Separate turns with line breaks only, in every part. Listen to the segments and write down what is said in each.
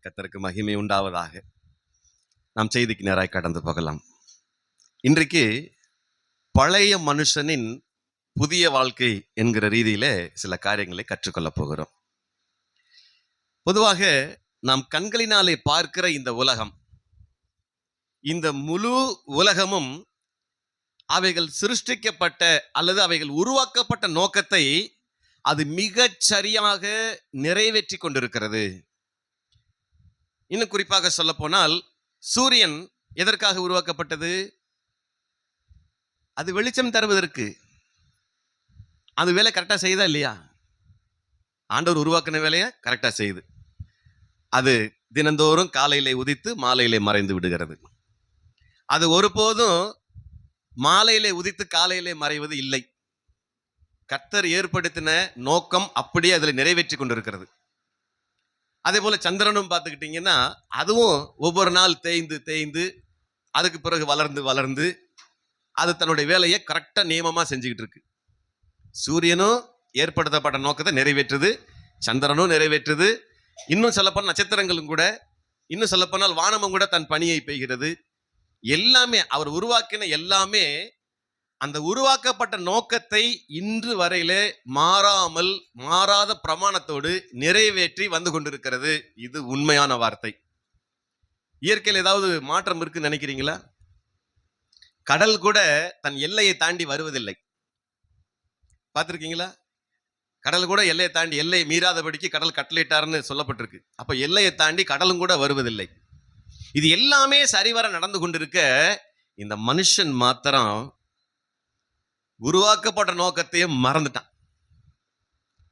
கர்த்தருக்கு மகிமை உண்டாவதாக. நாம் செய்திக்கு நேராய் கடந்து போகலாம். இன்றைக்கு பழைய மனுஷனின் புதிய வாழ்க்கை என்கிற ரீதியில சில காரியங்களை கற்றுக்கொள்ளப் போகிறோம். பொதுவாக நாம் கண்களினாலே பார்க்கிற இந்த உலகம், இந்த முழு உலகமும் அவைகள் சிருஷ்டிக்கப்பட்ட அல்லது அவைகள் உருவாக்கப்பட்ட நோக்கத்தை அது மிகச் சரியாக நிறைவேற்றி கொண்டிருக்கிறது. இன்னும் குறிப்பாக சொல்ல போனால், சூரியன் எதற்காக உருவாக்கப்பட்டது? அது வெளிச்சம் தருவதற்கு. அது வேலை கரெக்டாக செய்யுதா இல்லையா? ஆண்டவர் உருவாக்கின வேலையை கரெக்டாக செய்யுது. அது தினந்தோறும் காலையிலே உதித்து மாலையிலே மறைந்து விடுகிறது. அது ஒருபோதும் மாலையிலே உதித்து காலையிலே மறைவது இல்லை. கர்த்தர் ஏற்படுத்தின நோக்கம் அப்படியே அதில் நிறைவேற்றி கொண்டிருக்கிறது. அதே போல சந்திரனும் பார்த்துக்கிட்டீங்கன்னா, அதுவும் ஒவ்வொரு நாள் தேய்ந்து தேய்ந்து அதுக்கு பிறகு வளர்ந்து வளர்ந்து அது தன்னுடைய வேலையை கரெக்டாக நியமமாக செஞ்சுக்கிட்டு இருக்கு. சூரியனும் ஏற்படுத்தப்பட்ட நோக்கத்தை நிறைவேற்றுது, சந்திரனும் நிறைவேற்றுது. இன்னும் சொல்லப்போனால் நட்சத்திரங்களும் கூட, இன்னும் சொல்லப்போனால் வானமும் கூட தன் பணியை பெய்கிறது. எல்லாமே அவர் உருவாக்கின எல்லாமே அந்த உருவாக்கப்பட்ட நோக்கத்தை இன்று வரையிலே மாறாமல் மாறாத பிரமாணத்தோடு நிறைவேற்றி வந்து கொண்டிருக்கிறது. இது உண்மையான வார்த்தை. இயற்கையில் ஏதாவது மாற்றம் இருக்குன்னு நினைக்கிறீங்களா? கடல் கூட தன் எல்லையை தாண்டி வருவதில்லை. பார்த்துருக்கீங்களா? கடல் கூட எல்லையை தாண்டி, எல்லையை மீறாதபடிக்கு கடல் கட்டளையிட்டார்னு சொல்லப்பட்டிருக்கு. அப்ப எல்லையை தாண்டி கடலும் கூட வருவதில்லை. இது எல்லாமே சரிவர நடந்து கொண்டிருக்க, இந்த மனுஷன் மாத்திரம் உருவாக்கப்பட்ட நோக்கத்தையும் மறந்துட்டான்.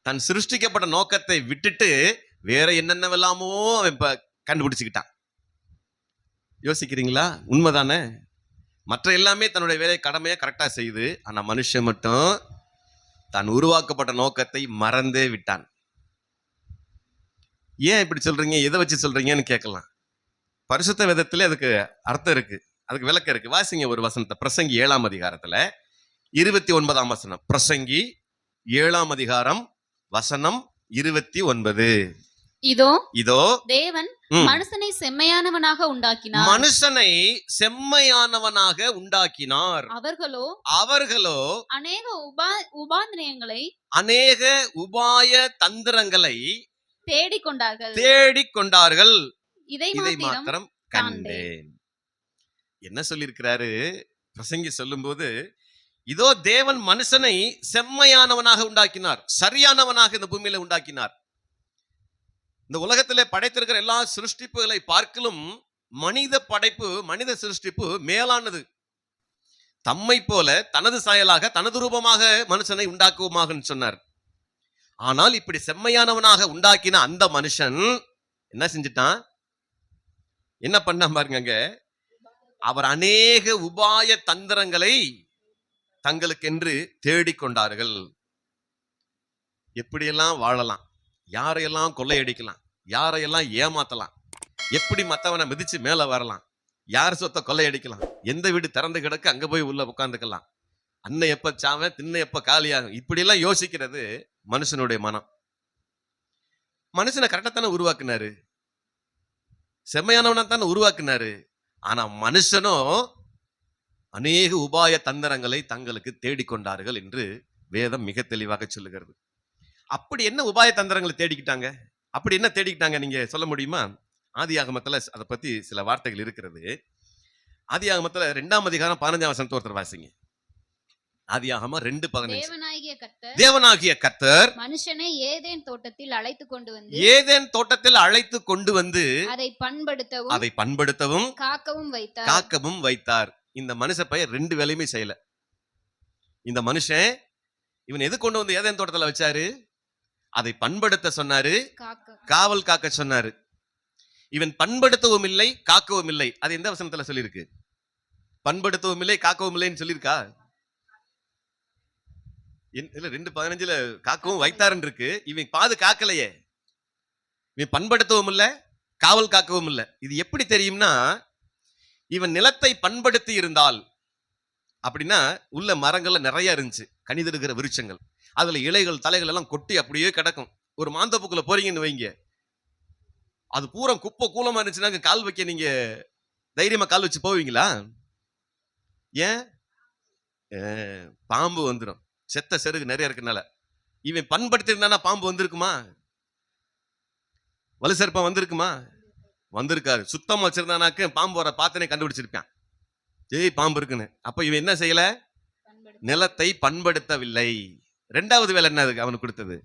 தன் சிருஷ்டிக்கப்பட்ட நோக்கத்தை விட்டுட்டு வேற என்னென்னவெல்லாமோ இப்ப கண்டுபிடிச்சுக்கிட்டான். யோசிக்கிறீங்களா? உண்மைதானே? மற்ற எல்லாமே தன்னுடைய வேலையை கடமையை கரெக்டா செய்யுது. ஆனா மனுஷன் மட்டும் தான் உருவாக்கப்பட்ட நோக்கத்தை மறந்தே விட்டான். ஏன் இப்படி சொல்றீங்க, எதை வச்சு சொல்றீங்கன்னு கேட்கலாம். பரிசுத்த வேதத்திலே அதுக்கு அர்த்தம் இருக்கு, அதுக்கு விளக்கம் இருக்கு. வாசிங்க ஒரு வசனத்தை. பிரசங்கி 7ஆம் அதிகாரத்துல 29ஆம் வசனம். பிரசங்கி 7ஆம் அதிகாரம் வசனம் 29. இதோ
தேவன் மனுஷனை செம்மையானவனாக உண்டாக்கினார்.
மனுஷனை செம்மையானவனாக உண்டாக்கினார். அவர்களோ
அநேக உபாந்திரங்களை,
அநேக உபாய தந்திரங்களை
தேடிக்கொண்டார்கள். இதை
மாத்திரம் கண்டேன். என்ன சொல்லியிருக்கிறாரு பிரசங்கி சொல்லும்போது? இதோ தேவன் மனுஷனை செம்மையானவனாக உண்டாக்கினார், சரியானவனாக இந்த பூமியில உண்டாக்கினார். இந்த உலகத்திலே படைத்திருக்கிற எல்லா சிருஷ்டிப்புகளை பார்க்கலும் மனித படைப்பு, மனித சிருஷ்டிப்பு மேலானது. தம்மை போல தனது சாயலாக தனது ரூபமாக மனுஷனை உண்டாக்குவோமாக சொன்னார். ஆனால் இப்படி செம்மையானவனாக உண்டாக்கின அந்த மனுஷன் என்ன செஞ்சிட்டான்? என்ன பண்ண பாருங்க. அவர் அநேக உபாய தந்திரங்களை தங்களுக்கென்று தேடிக்கொண்டார்கள். எப்படியெல்லாம் வாழலாம், யாரையெல்லாம் கொள்ளையடிக்கலாம், யாரையெல்லாம் ஏமாத்தலாம், எப்படி மற்றவனை மிதிச்சு மேல வரலாம், யார் சொத்தை கொள்ளையடிக்கலாம், எந்த வீடு திறந்து கிடக்கு அங்க போய் உள்ள உட்காந்துக்கலாம், அன்னை எப்ப சாவன் தின்ன எப்ப காலியாகும், இப்படியெல்லாம் யோசிக்கிறது மனுஷனுடைய மனம். மனுஷனை கரெக்டா தானே உருவாக்குனாரு, செம்மையானவனா தானே உருவாக்குனாரு. ஆனா மனுஷனும் அநேக உபாய தந்திரங்களை தங்களுக்கு தேடிக்கொண்டார்கள் என்று வேதம் மிக தெளிவாக சொல்லுகிறது. அப்படி என்ன உபாய தந்திரங்களை தேடிக்கிட்டாங்க? அப்படி என்ன தேடிக்கிட்டாங்க நீங்க சொல்ல முடியுமா? ஆதியாகமத்துல அதை பத்தி சில வார்த்தைகள் இருக்கிறது. ஆதியாகமத்துல 2ஆம் அதிகாரம் 15ஆம் வசனத்தை ஒருத்தர் வாசிங்க. ஆதியாகமம் 2:15. தேவனாகிய கர்த்தர்
மனுஷனை ஏதேன் தோட்டத்தில்
அழைத்து கொண்டு வந்து அதை பண்படுத்தவும் காக்கவும் வைத்தார். இந்த மனுஷ பையன் 2 வேலையுமே செய்யல. இந்த மனுஷன் இவன் எது கொண்டு வந்து ஏதேன் தோட்டத்துல வச்சாரு? அதை பண்படுத்த சொன்னாரு, காவல் காக்க சொன்னாரு. இவன் பண்படுத்தவும் இல்லை, காக்கவும் இல்லை. அது எந்த வசனத்துல சொல்லியிருக்கு? பண்படுத்தவும் இல்லை, காக்கவும் இல்லைன்னு சொல்லியிருக்கா? இல்ல, 2:15 காக்கவும் வைத்தாருன்னு இருக்கு. இவன் பாது காக்கலையே. இவன் பண்படுத்தவும் இல்லை, காவல் காக்கவும் இல்லை. இது எப்படி தெரியும்னா, இவன் நிலத்தை பண்படுத்தி இருந்தால், அப்படின்னா உள்ள மரங்கள்ல நிறைய இருந்துச்சு, கனிதருகிற விருட்சங்கள், அதுல இலைகள் தலைகள் எல்லாம் கொட்டி அப்படியே கிடக்கும். ஒரு மாந்தோப்புக்குள்ள போறீங்கன்னு வைங்க, அது பூரா குப்பை கூலமா இருந்துச்சுன்னா கால் வைக்க நீங்க தைரியமா கால் வச்சு போவீங்களா? ஏன்? பாம்பு வந்துடும். செத்த செருகு நிறைய இருக்கனால. இவன் பண்படுத்தி இருந்தானா பாம்பு வந்திருக்குமா? வலு சர்ப்பம் வந்திருக்குமா? வந்திருக்காரு. சுத்தமா வச்சிருந்தானாக்க பாம்பு வர பார்த்தனே கண்டுபிடிச்சிருப்பான். ஏய் பாம்பு இருக்குன்னு. அப்ப இவன் என்ன செய்யல? நிலத்தை பண்படுத்தவில்லை. 2வது வேலை என்ன அவனுக்கு கொடுத்தது?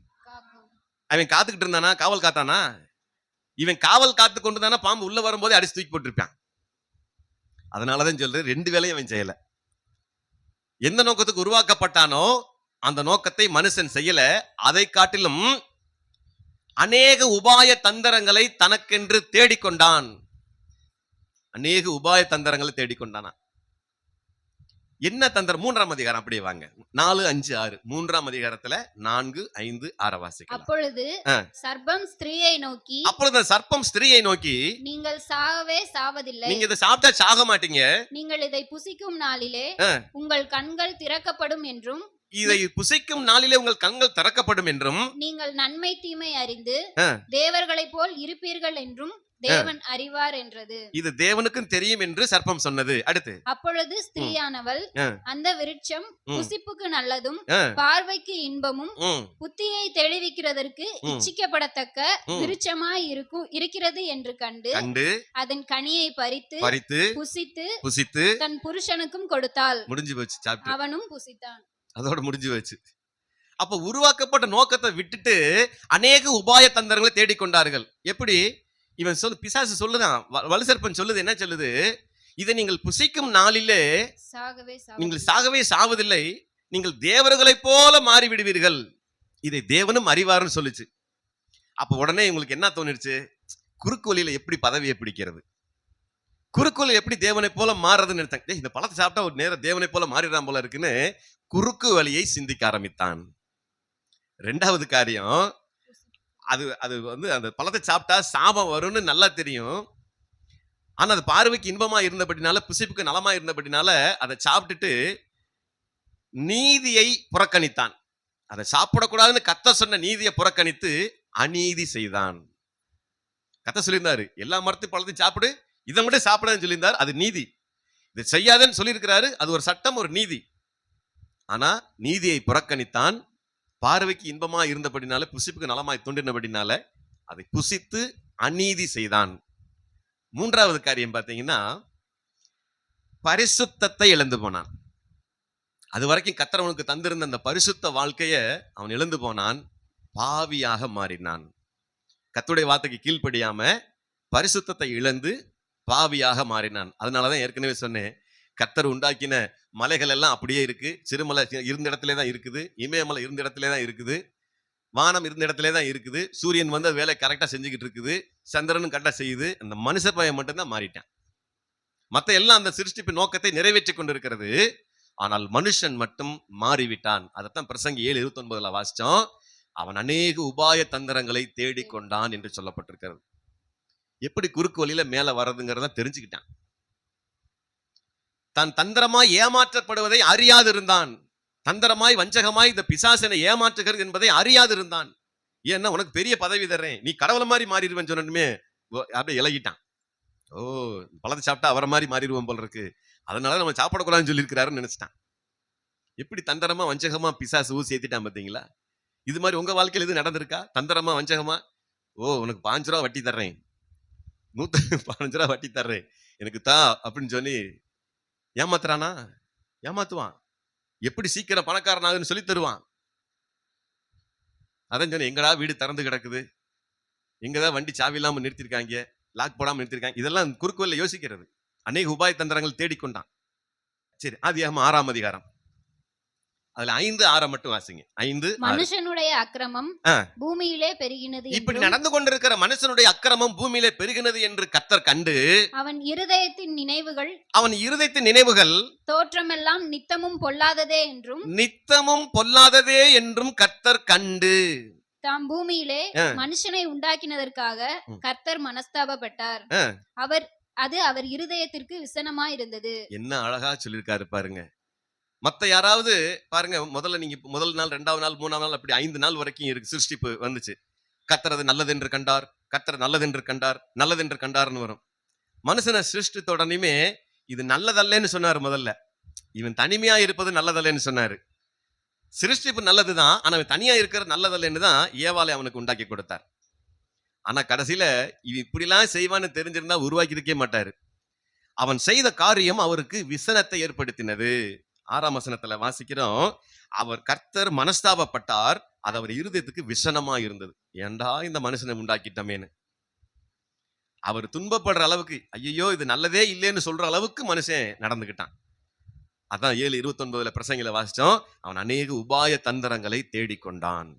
அவன் காத்துக்கிட்டு இருந்தானா? காவல் காத்தானா? இவன் காவல் காத்து கொண்டு தானே பாம்பு உள்ள வரும்போதே அடிச்சு தூக்கி போட்டிருப்பான். அதனாலதான் சொல்றேன் 2 வேலையும் அவன் செய்யல. எந்த நோக்கத்துக்கு உருவாக்கப்பட்டானோ அந்த நோக்கத்தை மனுஷன் செய்யல. அதை காட்டிலும் அநேக உபாய தந்திரங்களை தனக்கென்று தேடிக்கொண்டான். அநேக உபாய தந்திரங்களை தேடிக்கொண்டானா? என்ன தந்திரம்? 3ஆம் அதிகாரம் அப்படியே வாங்க. 4, 5, 6 3ஆம் அதிகாரத்துல 4, 5, 6 வாசிக்கலாம்.
அப்பொழுது சர்ப்பம் ஸ்திரீயை நோக்கி,
அப்பொழுது சர்ப்பம் ஸ்திரீயை நோக்கி,
நீங்கள் சாகவே சாவதில்லை.
நீங்க இதை சாப்பிட்டா சாக மாட்டீங்க.
நீங்கள் இதை புசிக்கும் நாளிலே உங்கள் கண்கள் திறக்கப்படும் என்றும்,
இதை புசிக்கும் நாளிலே உங்கள் கண்கள் திறக்கப்படும் என்றும்,
நீங்கள் நன்மை தீமை அறிந்து தேவர்களைப் போல் இருப்பீர்கள் என்றும் தேவன் அறிவார் என்றது.
இது தேவனுக்கும் தெரியும் என்று சர்ப்பம் சொன்னது. அடுத்து,
அப்பொழுது ஸ்திரீயானவள் அந்த விருட்சம் புசிப்புக்கு நல்லதும் பார்வைக்கு இன்பமும் புத்தியை தெளிவிக்கிறதற்கு இச்சிக்கப்படத்தக்க விருட்சமாய் இருக்கிறது என்று கண்டு அதன் கனியை பறித்து புசித்து தன் புருஷனுக்கும் கொடுத்தாள்.
முடிஞ்சு போச்சு.
அவனும் புசித்தான்.
அதோட முடிஞ்சு போச்சு. அப்ப உருவாக்கப்பட்ட நோக்கத்தை விட்டுட்டு அநேக உபாய தந்திரங்களை தேடிக்கொண்டார்கள். எப்படி? இவன் பிசாசு சொல்லுதான், வலுசர்ப்பன் சொல்லுது. என்ன சொல்லுது? இதை நீங்கள் புசிக்கும் நாளிலே நீங்கள் சாகவே சாவதில்லை, நீங்கள் தேவர்களைப் போல மாறிவிடுவீர்கள், இதை தேவனும் அறிவாருன்னு சொல்லுச்சு. அப்ப உடனே உங்களுக்கு என்ன தோணிருச்சு? குறுக்கு வழியில எப்படி பதவியை பிடிக்கிறது, குறுக்கு வழியில எப்படி தேவனை போல மாறுறதுன்னு நினைத்தாங்க. இந்த பழத்தை சாப்பிட்டா ஒரு நேரம் தேவனை போல மாறிடான் போல இருக்குன்னு குறுக்கு வழியை சிந்திக்க ஆரம்பித்தான். 2வது காரியம், அது அந்த பழத்தை சாப்பிட்டா சாபம் வரும்னு நல்லா தெரியும். ஆனா அது பார்வைக்கு இன்பமா இருந்தபடினால, புசிப்புக்கு நலமா இருந்தபடினால அதை சாப்பிட்டுட்டு நீதியை புறக்கணித்தான். அதை சாப்பிடக்கூடாதுன்னு கர்த்தர் சொன்ன நீதியை புறக்கணித்து அநீதி செய்தான். கர்த்தர் சொல்லியிருந்தாரு, எல்லா மரத்து பழத்தையும் சாப்பிடு, இதை மட்டும் சாப்பிடாதுன்னு சொல்லியிருந்தார். அது நீதி. இதை செய்யாதன்னு சொல்லியிருக்கிறாரு. அது ஒரு சட்டம், ஒரு நீதி. ஆனா நீதியை புறக்கணித்தான். பார்வைக்கு இன்பமா இருந்தபடினால, புசிப்புக்கு நலமாய் தோன்றினபடினால அதை புசித்து அநீதி செய்தான். 3வது காரியம் பார்த்தீங்கன்னா, பரிசுத்தத்தை இழந்து போனான். அது வரைக்கும் கர்த்தர் அவனுக்கு தந்திருந்த அந்த பரிசுத்த வாழ்க்கையை அவன் இழந்து போனான். பாவியாக மாறினான். கர்த்தருடைய வார்த்தைக்கு கீழ்ப்படியாம பரிசுத்தத்தை இழந்து பாவியாக மாறினான். அதனாலதான் ஏற்கனவே சொன்னேன், கர்த்தர் உண்டாக்கின மலைகள் எல்லாம் அப்படியே இருக்கு. சிறுமலை இருந்த இடத்துல தான் இருக்குது, இமயமலை இருந்த இடத்துல தான் இருக்குது, வானம் இருந்த இடத்துல தான் இருக்குது, சூரியன் வந்து வேலை கரெக்டா செஞ்சுக்கிட்டு இருக்குது, சந்திரனும் கரெக்டா செய்யுது. அந்த மனுஷ பையன் மட்டும்தான் மாறிட்டான். மத்த எல்லாம் அந்த சிருஷ்டிப்பு நோக்கத்தை நிறைவேற்றி கொண்டிருக்கிறது. ஆனால் மனுஷன் மட்டும் மாறிவிட்டான். அதைத்தான் பிரசங்கி 7:29 வாசிச்சோம். அவன் அநேக உபாய தந்திரங்களை தேடிக்கொண்டான் என்று சொல்லப்பட்டிருக்கிறது. எப்படி குறுக்கு வழியில மேல வர்றதுங்கிறத தெரிஞ்சுக்கிட்டான். தான் தந்திரமாய் ஏமாற்றப்படுவதை அறியாது இருந்தான். தந்திரமாய் வஞ்சகமாய் இந்த பிசாசனை ஏமாற்றுகிறது என்பதை அறியாது இருந்தான். ஏன்னா உனக்கு பெரிய பதவி தர்றேன், நீ கடவுளை மாதிரி மாறிடுவேன்னு சொன்னனுமே அப்படியே இலகிட்டான். ஓ, பழத்தை சாப்பிட்டா அவரை மாதிரி மாறிடுவோம் போல இருக்கு, அதனால நம்ம சாப்பிடக்கூடாதுன்னு சொல்லியிருக்கிறாருன்னு நினைச்சிட்டான். எப்படி தந்திரமா வஞ்சகமா பிசாசு ஊசி ஏத்திட்டான் பார்த்தீங்களா? இது மாதிரி உங்க வாழ்க்கையில் எது நடந்திருக்கா? தந்திரமா வஞ்சகமா, ஓ உனக்கு 5 ரூபா வட்டி தர்றேன், 115 ரூபா வட்டி தர்றேன், எனக்கு தா அப்படின்னு சொல்லி ஏமாத்துறானா? ஏமாத்துவான். எப்படி சீக்கிரம் பணக்காரன் ஆகுன்னு சொல்லி தருவான். அதான் சொன்ன, எங்கடா வீடு திறந்து கிடக்குது, எங்கதான் வண்டி சாவி இல்லாம நிறுத்திருக்காங்க, லாக் போடாம நிறுத்திருக்காங்க, இதெல்லாம் குறுக்குவெல்ல யோசிக்கிறது. அநேக உபாய தந்திரங்கள் தேடிக்கொண்டான். சரி, ஆதியாகமம் 6ஆம் அதிகாரம் அதுல 5, 6 மட்டும் வாசிங்க. 5, 6.
மனுஷனுடைய அக்கிரமம் பூமியிலே பெருகினது.
இப்படி நடந்து கொண்டிருக்கிற மனுஷனுடைய அக்கிரமம் பூமியிலே பெருகினது என்று கர்த்தர் கண்டு, அவன் இருதயத்தின் நினைவுகள்
தோற்றமெல்லாம் நித்தமும்
பொல்லாததே என்றும் கர்த்தர் கண்டு,
தாம் பூமியிலே மனுஷனை உண்டாக்கினதற்காக கர்த்தர் மனஸ்தாபப்பட்டார். அவர் இருதயத்திற்கு விசனமாய் இருந்தது. என்ன
அழகா சொல்லியிருக்காரு பாருங்க. மத்த யாராவது பாருங்க, முதல் நாள், 2வது நாள், 3ஆம் நாள், அப்படி 5 நாள் வரைக்கும் இருக்கு சிருஷ்டிப்பு வந்துச்சு. கர்த்தர் அது நல்லது என்று கண்டார், கர்த்தர் நல்லதென்று கண்டார், நல்லதென்று கண்டார்னு வரும். மனுஷனை சிருஷ்டித்த உடனேயுமே இது நல்லதல்லன்னு சொன்னாரு. முதல்ல இவன் தனிமையா இருப்பது நல்லதல்லன்னு சொன்னாரு. சிருஷ்டிப்பு நல்லதுதான், ஆனா அவன் தனியா இருக்கிறது நல்லதல்லன்னு தான் ஏவாளை அவனுக்கு உண்டாக்கி கொடுத்தார். ஆனா கடைசியில இவன் இப்படிலாம் செய்வான்னு தெரிஞ்சிருந்தா உருவாக்கி இருக்கே மாட்டாரு. அவன் செய்த காரியம் அவருக்கு விசனத்தை ஏற்படுத்தினது. 6ஆம் வசனத்துல வாசிக்கிறோம், அவர் கர்த்தர் மனஸ்தாபப்பட்டார், அது அவர் இருதயத்துக்கு விசனமா இருந்தது. ஏண்டா இந்த மனுஷனை உண்டாக்கிட்டமேன்னு அவர் துன்பப்படுற அளவுக்கு, ஐயோ இது நல்லதே இல்லைன்னு சொல்ற அளவுக்கு மனுஷன் நடந்துகிட்டான். அதான் 7:29 பிரசங்கில வாசிச்சோம், அவன் அநேக உபாய தந்திரங்களை தேடிக்கொண்டான்.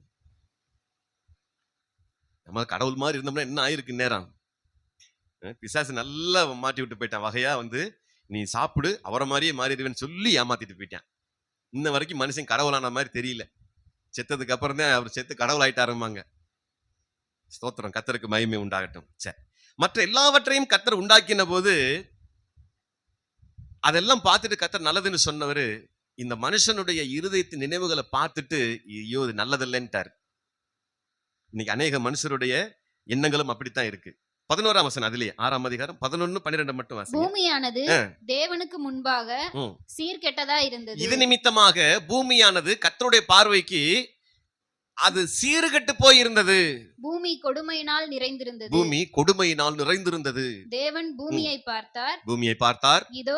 நம்ம கடவுள் மாதிரி இருந்தோம்னா என்ன ஆயிருக்கு நேரம். பிசாசு நல்லா மாட்டி விட்டு போயிட்டான். வகையா நீ சாப்பிடு அவரை மாதிரியே மாறிடுவேன்னு சொல்லி ஏமாத்திட்டு போயிட்டான். இன்ன வரைக்கும் மனுஷன் கடவுளான மாதிரி தெரியல. செத்ததுக்கு அப்புறம் தான் அவர் செத்து கடவுள் ஆயிட்டாருமாங்க. ஸ்தோத்திரம், கர்த்தருக்கு மகிமை உண்டாகட்டும். சரி, மற்ற எல்லாவற்றையும் கர்த்தர் உண்டாக்கின போது அதெல்லாம் பார்த்துட்டு கர்த்தர் நல்லதுன்னு சொன்னவரு இந்த மனுஷனுடைய இருதயத்தின் நினைவுகளை பார்த்துட்டு ஐயோ இது நல்லதில்லைன்ட்டாரு. இன்னைக்கு அநேக மனுஷருடைய எண்ணங்களும் அப்படித்தான் இருக்கு. 11ஆம் வசனம், அதுலயே 6ஆம் அதிகாரம் 11, 12 மட்டும் வாசிங்க.
பூமியானது தேவனுக்கு முன்பாக சீர்கெட்டதா இருந்தது.
இது நிமித்தமாக பூமியானது கர்த்தருடைய பார்வைக்கு அது சீர்கெட்டு போயிருந்தது.
பூமி கொடுமையினால் நிறைந்திருந்தது.
பூமி கொடுமையினால் நிறைந்திருந்தது.
தேவன் பூமியை பார்த்தார்,
பூமியை பார்த்தார்,
இதோ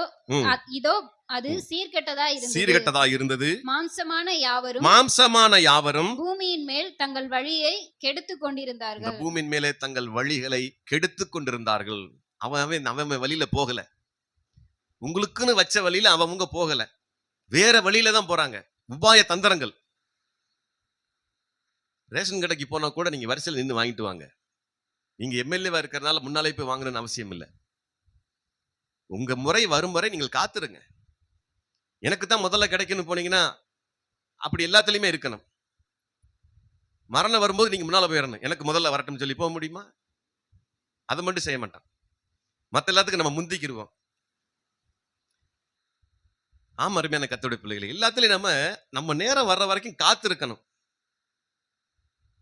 அது சீர்கெட்டதா இருந்தது.
சீர்கெட்டதா இருந்தது.
மாம்சமான யாவரும்
பூமியின்
மேல் தங்கள் வழியை கெடுத்துக் கொண்டிருந்தார்கள்.
பூமியின் மேலே தங்கள் வழிகளை கெடுத்துக் கொண்டிருந்தார்கள். அவன் வழியில போகல. உங்களுக்குன்னு வச்ச வழியில அவங்க போகல, வேற வழியில தான் போறாங்க. உபாய தந்திரங்கள். ரேஷன் கடைக்கு போனா கூட நீங்க வரிசையில் நின்று வாங்கிட்டு வாங்க. நீங்க எம்எல்ஏவா இருக்கிறதுனால முன்னாலே போய் வாங்கணும்னு அவசியம் இல்லை. உங்க முறை வரும் வரை நீங்கள் காத்துருங்க. எனக்கு தான் முதல்ல கிடைக்கணும் போனீங்கன்னா அப்படி எல்லாத்துலயுமே இருக்கணும். மரணம் வரும்போது நீங்க முன்னால போயிடணும். எனக்கு முதல்ல வரட்டும்னு சொல்லி போக முடியுமா? அதை மட்டும் செய்ய மாட்டான். மற்ற எல்லாத்துக்கும் நம்ம முந்திக்கிடுவோம். ஆமா, அருமையான கர்த்தருடைய பிள்ளைகளை, எல்லாத்துலயும் நம்ம நேரம் வர்ற வரைக்கும் காத்திருக்கணும்.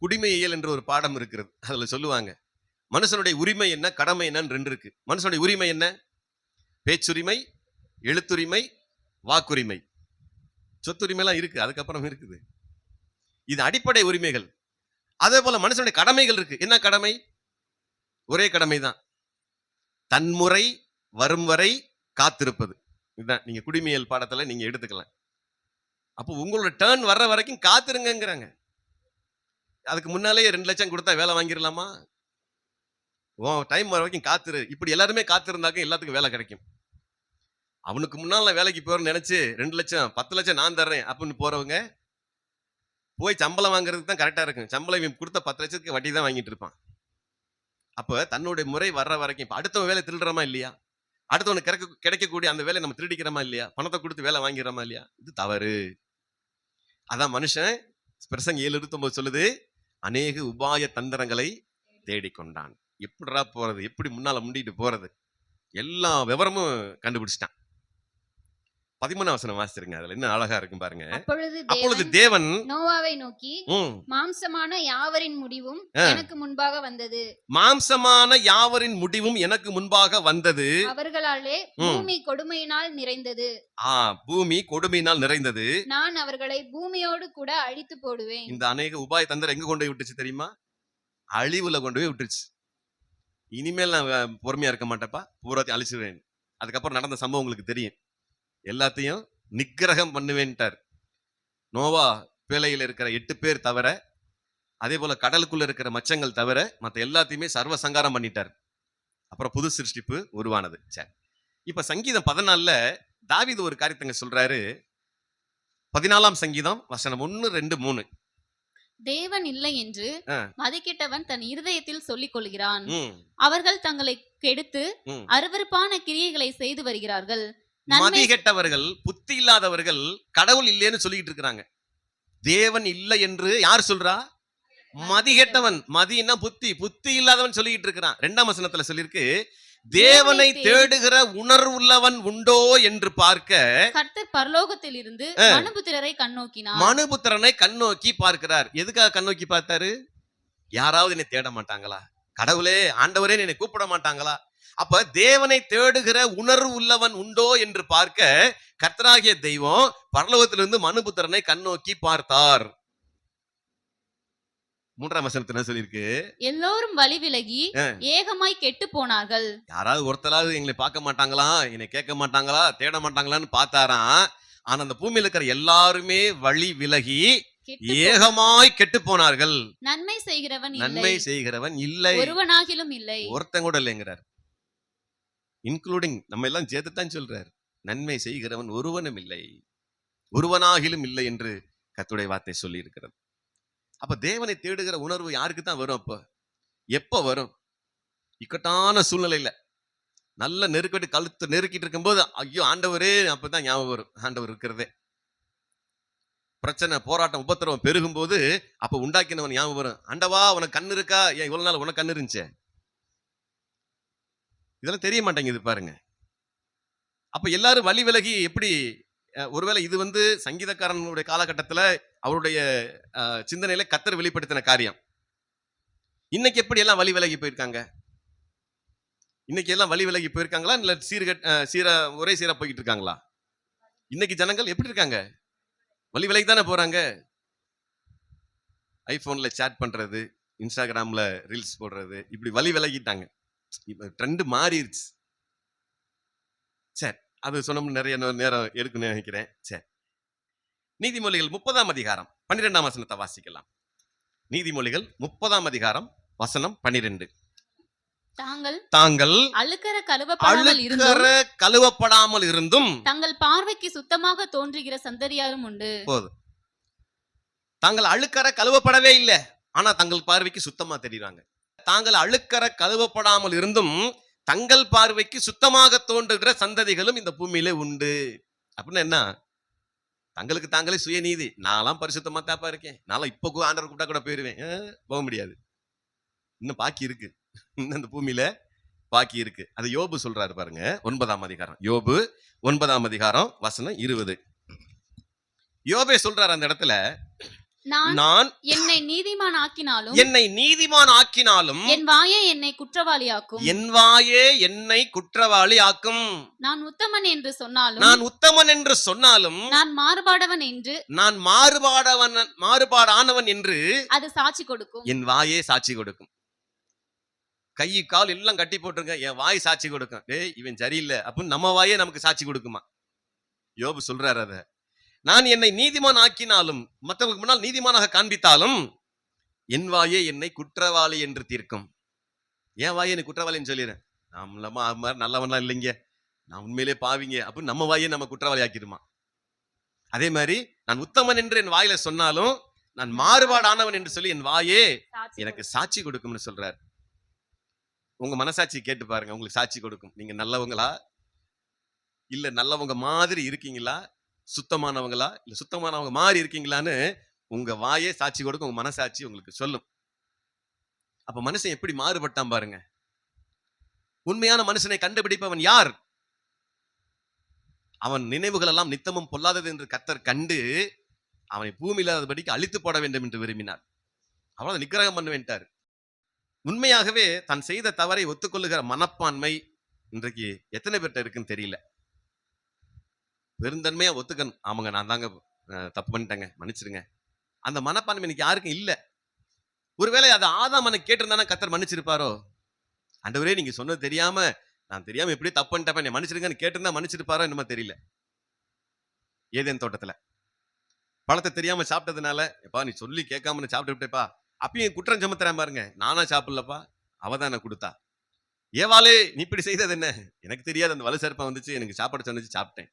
குடிமையியல் என்ற ஒரு பாடம் இருக்கிறது. அதுல சொல்லுவாங்க, மனுஷனுடைய உரிமை என்ன, கடமை என்னன்னு 2 இருக்கு. மனுஷனுடைய உரிமை என்ன? பேச்சுரிமை, எழுத்துரிமை, வாக்குரிமை. சொத்துரிமை எல்லாம் இருக்கு, அதுக்கப்புறம் இருக்குது. இது அடிப்படை உரிமைகள். அதே போல மனுஷனுடைய கடமைகள் இருக்கு. என்ன கடமை? ஒரே கடமை தான், தன்முறை வரும் வரை காத்திருப்பது. இதுதான் நீங்க குடிமையியல் பாடத்துல நீங்க எடுத்துக்கலாம். அப்போ உங்களோட டர்ன் வர்ற வரைக்கும் காத்திருங்கிறாங்க. அதுக்கு முன்னாலே 2 லட்சம் கொடுத்தா வேலை வாங்கிடலாமா? டைம் வர வரைக்கும் காத்துரு. இப்படி எல்லாருமே காத்திருந்தாக்க எல்லாத்துக்கும் வேலை கிடைக்கும். அவனுக்கு முன்னால் நான் வேலைக்கு போறேன்னு நினைச்சு 2 லட்சம் 10 லட்சம் நான் தர்றேன் அப்படின்னு போறவங்க போய் சம்பளம் வாங்குறதுக்கு தான் கரெக்டா இருக்கும். சம்பளம் இவன் கொடுத்த 10 லட்சத்துக்கு வட்டி தான் வாங்கிட்டு இருப்பான். அப்ப தன்னுடைய முறை வர்ற வரைக்கும் அடுத்தவன் வேலை திருடுறமா இல்லையா? அடுத்தவனுக்கு கிடைக்கக்கூடிய அந்த வேலை நம்ம திருடிக்கிறோமா இல்லையா? பணத்தை கொடுத்து வேலை வாங்கிறோமா இல்லையா? இது தவறு. அதான் மனுஷன் பிரசங்க 7:29 சொல்லுது, அநேக உபாய தந்திரங்களை தேடிக்கொண்டான். எப்படிடா போறது, எப்படி முன்னால முண்டிட்டு போறது, எல்லா விவரமும் கண்டுபிடிச்சிட்டான். 13ஆம் வசனம் வாசிச்சிருங்க. அதுல என்ன அழகா இருக்கும் பாருங்க. அப்பொழுது தேவன்
நோவாவை நோக்கி, மாம்சமான யாவரின் முடிவும் எனக்கு முன்பாக வந்தது.
மாம்சமான யாவரின் முடிவும் எனக்கு முன்பாக வந்தது.
அவர்களாலே பூமி கொடுமையினால் நிறைந்தது.
பூமி கொடுமையினால் நிறைந்தது.
நான் அவர்களை பூமியோடு கூட அழித்து போடுவேன்.
இந்த அநேக உபாய தந்திரம் எங்க கொண்டு போய் விட்டுச்சு தெரியுமா? அழிவுல கொண்டு போய் விட்டுருச்சு. இனிமேல் நான் பொறுமையா இருக்க மாட்டேப்பா, பூராத்தையும் அழிச்சிருவேன். அதுக்கப்புறம் நடந்த சம்பவம் உங்களுக்கு தெரியும். எல்லாத்தையும் நிக்கிரகம் பண்ணுவேன்ட்டார். நோவா பேழையில் இருக்கிற 8 பேர் தவிர, அதே போல கடலுக்குள்ள இருக்கிற மச்சங்கள் தவிர மற்ற எல்லாத்தையுமே சர்வ சங்காரம் பண்ணிட்டார். அப்புறம் புது சிருஷ்டிப்பு உருவானது. சரி, இப்ப சங்கீதம் 14 தாவீது ஒரு காரியத்தை சொல்றாரு. 14ஆம் சங்கீதம் வசனம் 1, 2, 3.
தேவன் இல்லை என்று மதிக்கெட்டவன் தன் இருதயத்தில் சொல்லிக் கொள்கிறான். அவர்கள் தங்களை கெடுத்து அருவருப்பான கிரியைகளை செய்து வருகிறார்கள்.
மதிகெட்டவர்கள், புத்தி இல்லாதவர்கள் கடவுள் இல்லைன்னு சொல்லிட்டு இருக்கிறாங்க. தேவன் இல்லை என்று யார் சொல்றா? மதிகெட்டவன். மதினா புத்தி, புத்தி இல்லாதவன் சொல்லிட்டு இருக்கிறான். 2ஆம் வசனத்துல சொல்லிருக்கு, தேவனை தேடுகிற உணர்வுள்ளவன் உண்டோ என்று பார்க்க
கர்த்தர் பரலோகத்தில் இருந்து மனுபுத்திரரை கண்ணோக்கினார்.
மனுபுத்திரனை கண்ணோக்கி பார்க்கிறார். எதுக்காக கண்ணோக்கி பார்த்தாரு? யாராவது என்னை தேட மாட்டாங்களா, கடவுளே, ஆண்டவரே என்னை கூப்பிட மாட்டாங்களா? அப்ப தேவனை தேடுகிற உணர்வு உள்ளவன் உண்டோ என்று பார்க்க கர்த்தராகிய தெய்வம் பரலோகத்திலிருந்து மனுபுத்திரனை கண்ணோக்கி பார்த்தார். 3ஆம் வசனத்துல என்ன சொல்லியிருக்கு?
எல்லோரும் வழி விலகி ஏகமாய் கெட்டு போனார்கள்.
யாராவது ஒருத்தராவது எங்களை பார்க்க மாட்டாங்களா, என்னை கேட்க மாட்டாங்களா, தேட மாட்டாங்களான்னு பார்த்தாராம். ஆனா அந்த பூமியில இருக்கிற எல்லாருமே வழி விலகி ஏகமாய் கெட்டு போனார்கள்.
நன்மை
செய்கிறவன் இல்லை,
ஒருவனாகிலும் இல்லை,
ஒருத்தன் கூட இல்லைங்கிறார். இன்க்ளூடிங் நம்ம எல்லாம் சேர்த்துத்தான் சொல்றார். நன்மை செய்கிறவன் ஒருவனும் இல்லை, ஒருவனாகிலும் இல்லை என்று கர்த்தருடைய வார்த்தை சொல்லி இருக்கிறது. அப்ப தேவனை தேடுகிற உணர்வு யாருக்கு தான் வரும்? அப்ப எப்ப வரும்? இக்கட்டான சூழ்நிலையில நல்ல நெருக்கடி கழுத்து நெருக்கிட்டு இருக்கும்போது ஐயோ ஆண்டவரே, அப்பதான் ஞாபகம் வரும் ஆண்டவர் இருக்கிறதே. பிரச்சனை, போராட்டம், உபத்திரவம் பெருகும் போது அப்ப உண்டாக்கினவன் ஞாபகம் வரும். ஆண்டவா, உனக்கு கண்ணு இருக்கா? ஏன் இவ்வளவு நாள் உனக்கு கண்ணு இருந்துச்சே? இதெல்லாம் தெரிய மாட்டேங்குது பாருங்க. அப்ப எல்லாரும் வழி விலகி எப்படி? ஒருவேளை இது சங்கீதக்காரனுடைய காலகட்டத்துல அவருடைய சிந்தனையில கர்த்தர் வெளிப்படுத்தின காரியம். இன்னைக்கு எப்படி எல்லாம் வழி விலகி போயிருக்காங்க? இன்னைக்கு எல்லாம் வழி விலகி போயிருக்காங்களா, இல்ல ஒரே சீரா போய்கிட்டு இருக்காங்களா? இன்னைக்கு ஜனங்கள் எப்படி இருக்காங்க? வழி விலகி தானே போறாங்க. ஐபோன்ல சேட் பண்றது, இன்ஸ்டாகிராம்ல ரீல்ஸ் போடுறது, இப்படி வழி விலகிட்டாங்க. இப்ப ட்ரெண்ட் மாறிடுச்சு. சரி, அது சொன்ன நிறைய நேரம் எடுக்குன்னு நினைக்கிறேன். சரி, நீதிமொழிகள் 30ஆம் அதிகாரம் 12ஆம் வசனத்தை வாசிக்கலாம். நீதிமொழிகள் 30ஆம் அதிகாரம் வசனம் 12. தாங்கள்
அழுக்கற
கழுவப்படாமல் இருந்தும்
தங்கள் பார்வைக்கு சுத்தமாக தோன்றுகிற சந்ததியாரும் உண்டு.
போதும். தாங்கள் அழுக்கற கழுவப்படவே இல்லை, ஆனா தங்கள் பார்வைக்கு சுத்தமா தெரியுறாங்க. தாங்கள் அழுக்கற கழுவப்படாமல் இருந்தும் தங்கள் பார்வைக்கு சுத்தமாக தோன்றுகிற சந்ததிகளும் இந்த பூமியிலே உண்டு. அப்படின்னு என்ன? தங்களுக்கு தாங்களே சுயநீதி. நான்லாம் பரிசுத்தமா தாப்பா இருக்கேன், நான்லாம் இப்ப ஆண்டவர் கூப்பிட்டா கூட போயிருவேன். போக முடியாது, இன்னும் பாக்கி இருக்கு. இன்னும் இந்த பூமியில பாக்கி இருக்கு. அது யோபு சொல்றாரு பாருங்க, 9ஆம் அதிகாரம். யோபு 9ஆம் அதிகாரம் வசனம் 20. யோபே சொல்றாரு அந்த இடத்துல, நான்
என்னை நீதிமான் ஆக்கினாலும்
என்
வாயே என்னை குற்றவாளி ஆக்கும். நான் உத்தமன் என்று சொன்னாலும் நான்
மாறுபாடானவன் என்று
அது சாட்சி கொடுக்கும்.
என் வாயே சாட்சி கொடுக்கும். கை கால் எல்லாம் கட்டி போட்டிருங்க, என் வாய் சாட்சி கொடுக்கும். டேய், இவன் சரியில்லை அப்படின்னு நம்ம வாயே நமக்கு சாட்சி கொடுக்குமா? யோபு சொல்றாரு அத. நான் என்னை நீதிமான் ஆக்கினாலும், மற்றவங்களுக்கு முன்னால் நீதிமானாக காண்பித்தாலும், என் வாயே என்னை குற்றவாளி என்று தீர்க்கும். என் வாயே என்னை குற்றவாளின்னு சொல்லிடுறேன். நாம நல்லவன்லாம் இல்லைங்க, நான் உண்மையிலே பாவிங்க அப்படின்னு நம்ம வாயே நம்ம குற்றவாளி ஆக்கிடுமா? அதே மாதிரி நான் உத்தமன் என்று என் வாயில சொன்னாலும், நான் மாறுபாடானவன் என்று சொல்லி என் வாயே எனக்கு சாட்சி கொடுக்கும்னு சொல்றாரு. உங்க மனசாட்சி கேட்டு பாருங்க, உங்களுக்கு சாட்சி கொடுக்கும். நீங்க நல்லவங்களா, இல்ல நல்லவங்க மாதிரி இருக்கீங்களா, சுத்தமானவங்களா, இல்ல சுத்தமானவங்க மாதிரி இருக்கீங்களான்னு உங்க வாயே சாட்சி கொடுக்கும். உங்க மனசாட்சி உங்களுக்கு சொல்லும். அப்ப மனுஷன் எப்படி மாறுபட்டான் பாருங்க. உண்மையான மனுஷனை கண்டுபிடிப்பவன் யார்? அவன் நினைவுகள் எல்லாம் நித்தமும் பொல்லாதது என்று கர்த்தர் கண்டு அவனை பூமியிலாதபடிக்கு அழித்து போட வேண்டும் என்று விரும்பினார். அவ்வளவு நிக்கிரகம் பண்ண வேண்டார். உண்மையாகவே தான் செய்த தவறை ஒத்துக்கொள்ளுகிற மனப்பான்மை இன்றைக்கு எத்தனை பேர்ட்ட இருக்குன்னு தெரியல. பெருந்தன்மையா ஒத்துக்கணும், ஆமாங்க நான் தாங்க தப்பு பண்ணிட்டேங்க, மன்னிச்சிருங்க. அந்த மனப்பான்மை இன்னைக்கு யாருக்கும் இல்ல. ஒருவேளை அது ஆதாமனை கேட்டிருந்தானா கர்த்தர் மன்னிச்சிருப்பாரோ? ஆண்டவரே, நீங்க சொன்னது தெரியாம, நான் தெரியாம எப்படி தப்பு பண்ணிட்டேன், மன்னிச்சிருங்கன்னு கேட்டிருந்தா மன்னிச்சிருப்பாரோ என்னமோ தெரியல. ஏதேன் தோட்டத்துல பழத்தை தெரியாம சாப்பிட்டதுனால, எப்பா நீ சொல்லி கேட்காம சாப்பிட்டு விட்டேப்பா, அப்பயும் குற்றம் சுமத்துறேன் பாருங்க, நானா சாப்பிடலப்பா, அவதான் எனக்கு கொடுத்தா. ஏவாளே, நீ இப்படி செய்தது என்ன? எனக்கு தெரியாது, அந்த வலு சர்ப்பம் வந்துச்சு, எனக்கு சாப்பாடு சொன்னிச்சு, சாப்பிட்டேன்.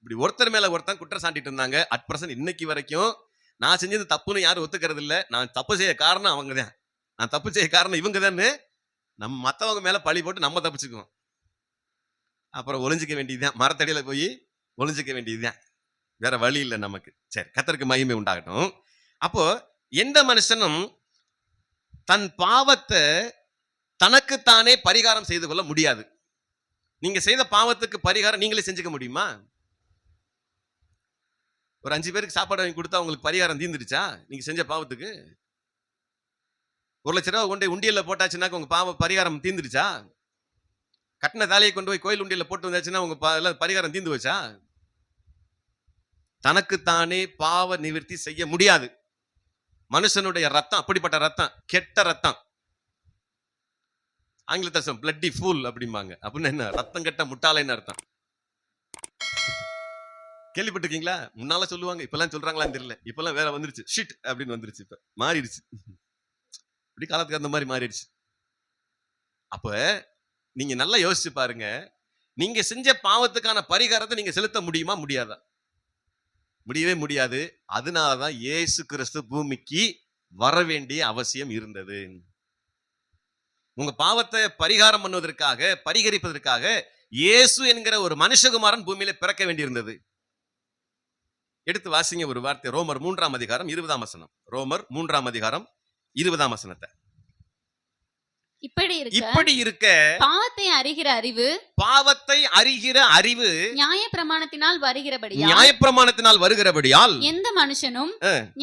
இப்படி ஒருத்தர் மேல ஒருத்தன் குற்றம் சாட்டிட்டு இருந்தாங்க. அட் பிரசன்ட் இன்னைக்கு வரைக்கும் நான் செஞ்சது தப்புன்னு யாரும் ஒத்துக்கிறது இல்லை. நான் தப்பு செய்ய காரணம் அவங்க தான், நான் தப்பு செய்ய காரணம் இவங்க தான். நம்ம மற்றவங்க மேல பழி போட்டு நம்ம தப்பிச்சுக்குவோம். அப்புறம் ஒளிஞ்சிக்க வேண்டியதுதான், மரத்தடியில போய் ஒளிஞ்சிக்க வேண்டியதுதான், வேற வழி இல்லை நமக்கு. சரி, கர்த்தருக்கு மகிமை உண்டாகட்டும். அப்போ எந்த மனுஷனும் தன் பாவத்தை தனக்குத்தானே பரிகாரம் செய்து கொள்ள முடியாது. நீங்க செய்த பாவத்துக்கு பரிகாரம் நீங்களே செஞ்சுக்க முடியுமா? ஒரு 5 பேருக்கு சாப்பாடு வாங்கி கொடுத்தா உங்களுக்கு பரிகாரம் தீர்ந்துடுச்சா நீங்க செஞ்ச பாவத்துக்கு? 1,00,000 கொண்டு உண்டியல்ல போட்டாச்சுன்னாக்க உங்க பாவ பரிகாரம் தீந்துருச்சா? கட்டின தாலியை கொண்டு போய் கோயில் உண்டியல்ல போட்டு வந்தாச்சுன்னா உங்க பரிகாரம் தீந்து வச்சா? தனக்குத்தானே பாவ நிவர்த்தி செய்ய முடியாது. மனுஷனுடைய ரத்தம் அப்படிப்பட்ட ரத்தம், கெட்ட ரத்தம். ஆங்கிலத்தை பிளட்டி ஃபூல் அப்படிம்பாங்க. அப்படின்னு என்ன? ரத்தம் கெட்ட முட்டாளைன்னு அர்த்தம். கேள்விப்பட்டிருக்கீங்களா? முன்னால சொல்லுவாங்க, இப்பெல்லாம் சொல்றாங்களான்னு தெரியல. இப்பெல்லாம் வேற வந்துருச்சு, ஷிட் அப்படின்னு வந்துருச்சு. இப்ப மாறிடுச்சு, இப்படி காலத்துக்கு அந்த மாதிரி மாறிடுச்சு. அப்ப நீங்க நல்லா யோசிச்சு பாருங்க, நீங்க செஞ்ச பாவத்துக்கான பரிகாரத்தை நீங்க செலுத்த முடியுமா? முடியாதா? முடியவே முடியாது. அதனாலதான் இயேசு கிறிஸ்து பூமிக்கு வர வேண்டிய அவசியம் இருந்தது. உங்க பாவத்தை பரிகாரம் பண்ணுவதற்காக, பரிகரிப்பதற்காக இயேசு என்கிற ஒரு மனுஷகுமாரன் பூமியில பிறக்க வேண்டியிருந்தது. எடுத்து வாசிங்க ஒரு வார்த்தை, ரோமர் 3ஆம் அதிகாரம் 20ஆம் வசனம். ரோமர் 3ஆம் அதிகாரம் 20ஆம் வசனத்தை.
இப்படி இருக்க பாவத்தை அறிகிற அறிவு நியாயப்பிரமாணத்தினால் வருகிறபடியால் எந்த மனுஷனும்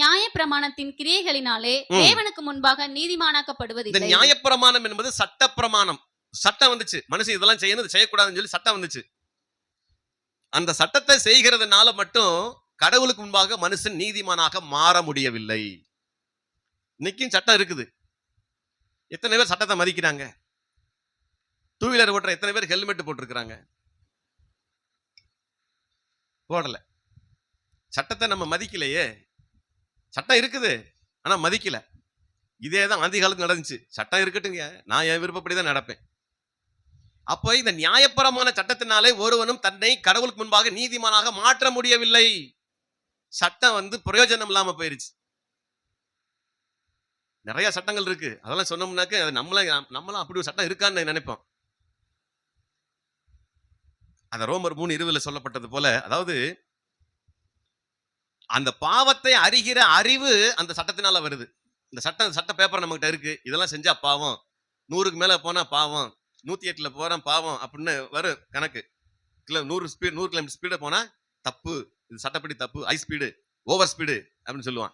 நியாயப்பிரமாணத்தின் கிரியைகளினாலே தேவனுக்கு முன்பாக நீதிமானாக்கப்படுவதில்லை.
இந்த நியாயப்பிரமாணம் என்பது சட்ட பிரமாணம். சட்டம் வந்துச்சு, மனுஷன் இதெல்லாம் செய்யணும், செய்யக்கூடாதுன்னு சொல்லி சட்டம் வந்துச்சு. அந்த சட்டத்தை செய்கிறதுனால மட்டும் கடவுளுக்கு முன்பாக மனுஷன் நீதிமானாக மாற முடியவில்லை. இன்னைக்கும் சட்டம் இருக்குது. எத்தனை பேர் சட்டத்தை மதிக்கிறாங்க? டூ வீலர் ஓட்டுற எத்தனை பேர் ஹெல்மெட் போட்டிருக்கிறாங்க? போடல. சட்டத்தை நம்ம மதிக்கலையே. சட்டம் இருக்குது, ஆனா மதிக்கல. இதேதான் ஆதி காலத்துல நடந்துச்சு. சட்டம் இருக்கட்டுங்க, நான் என் விருப்பப்படிதான் நடப்பேன். அப்போ இந்த நியாயபரமான சட்டத்தினாலே ஒருவனும் தன்னை கடவுளுக்கு முன்பாக நீதிமானாக மாற்ற முடியவில்லை. சட்டம் பிரயோஜனம் இல்லாம போயிருச்சு. நிறைய சட்டங்கள் இருக்கு, அதெல்லாம் சொன்னோம்னாக்க நம்மளாம் அப்படி ஒரு சட்டம் இருக்கான்னு நினைப்போம். அந்த ரோமர் 3:20 சொல்லப்பட்டது போல, அதாவது அந்த பாவத்தை அறிகிற அறிவு அந்த சட்டத்தினால வருது. இந்த சட்ட பேப்பர் நம்ம கிட்ட இருக்கு, இதெல்லாம் செஞ்சா பாவம், 100க்கு மேல போனா பாவம், 108ல போறான் பாவம் அப்படின்னு வரும் கணக்கு. 100 கிலோமீட்டர் ஸ்பீடு போனா தப்பு, இது சட்டப்படி தப்பு. ஹை ஸ்பீடு, ஓவர் ஸ்பீடு அப்படின்னு சொல்லுவான்.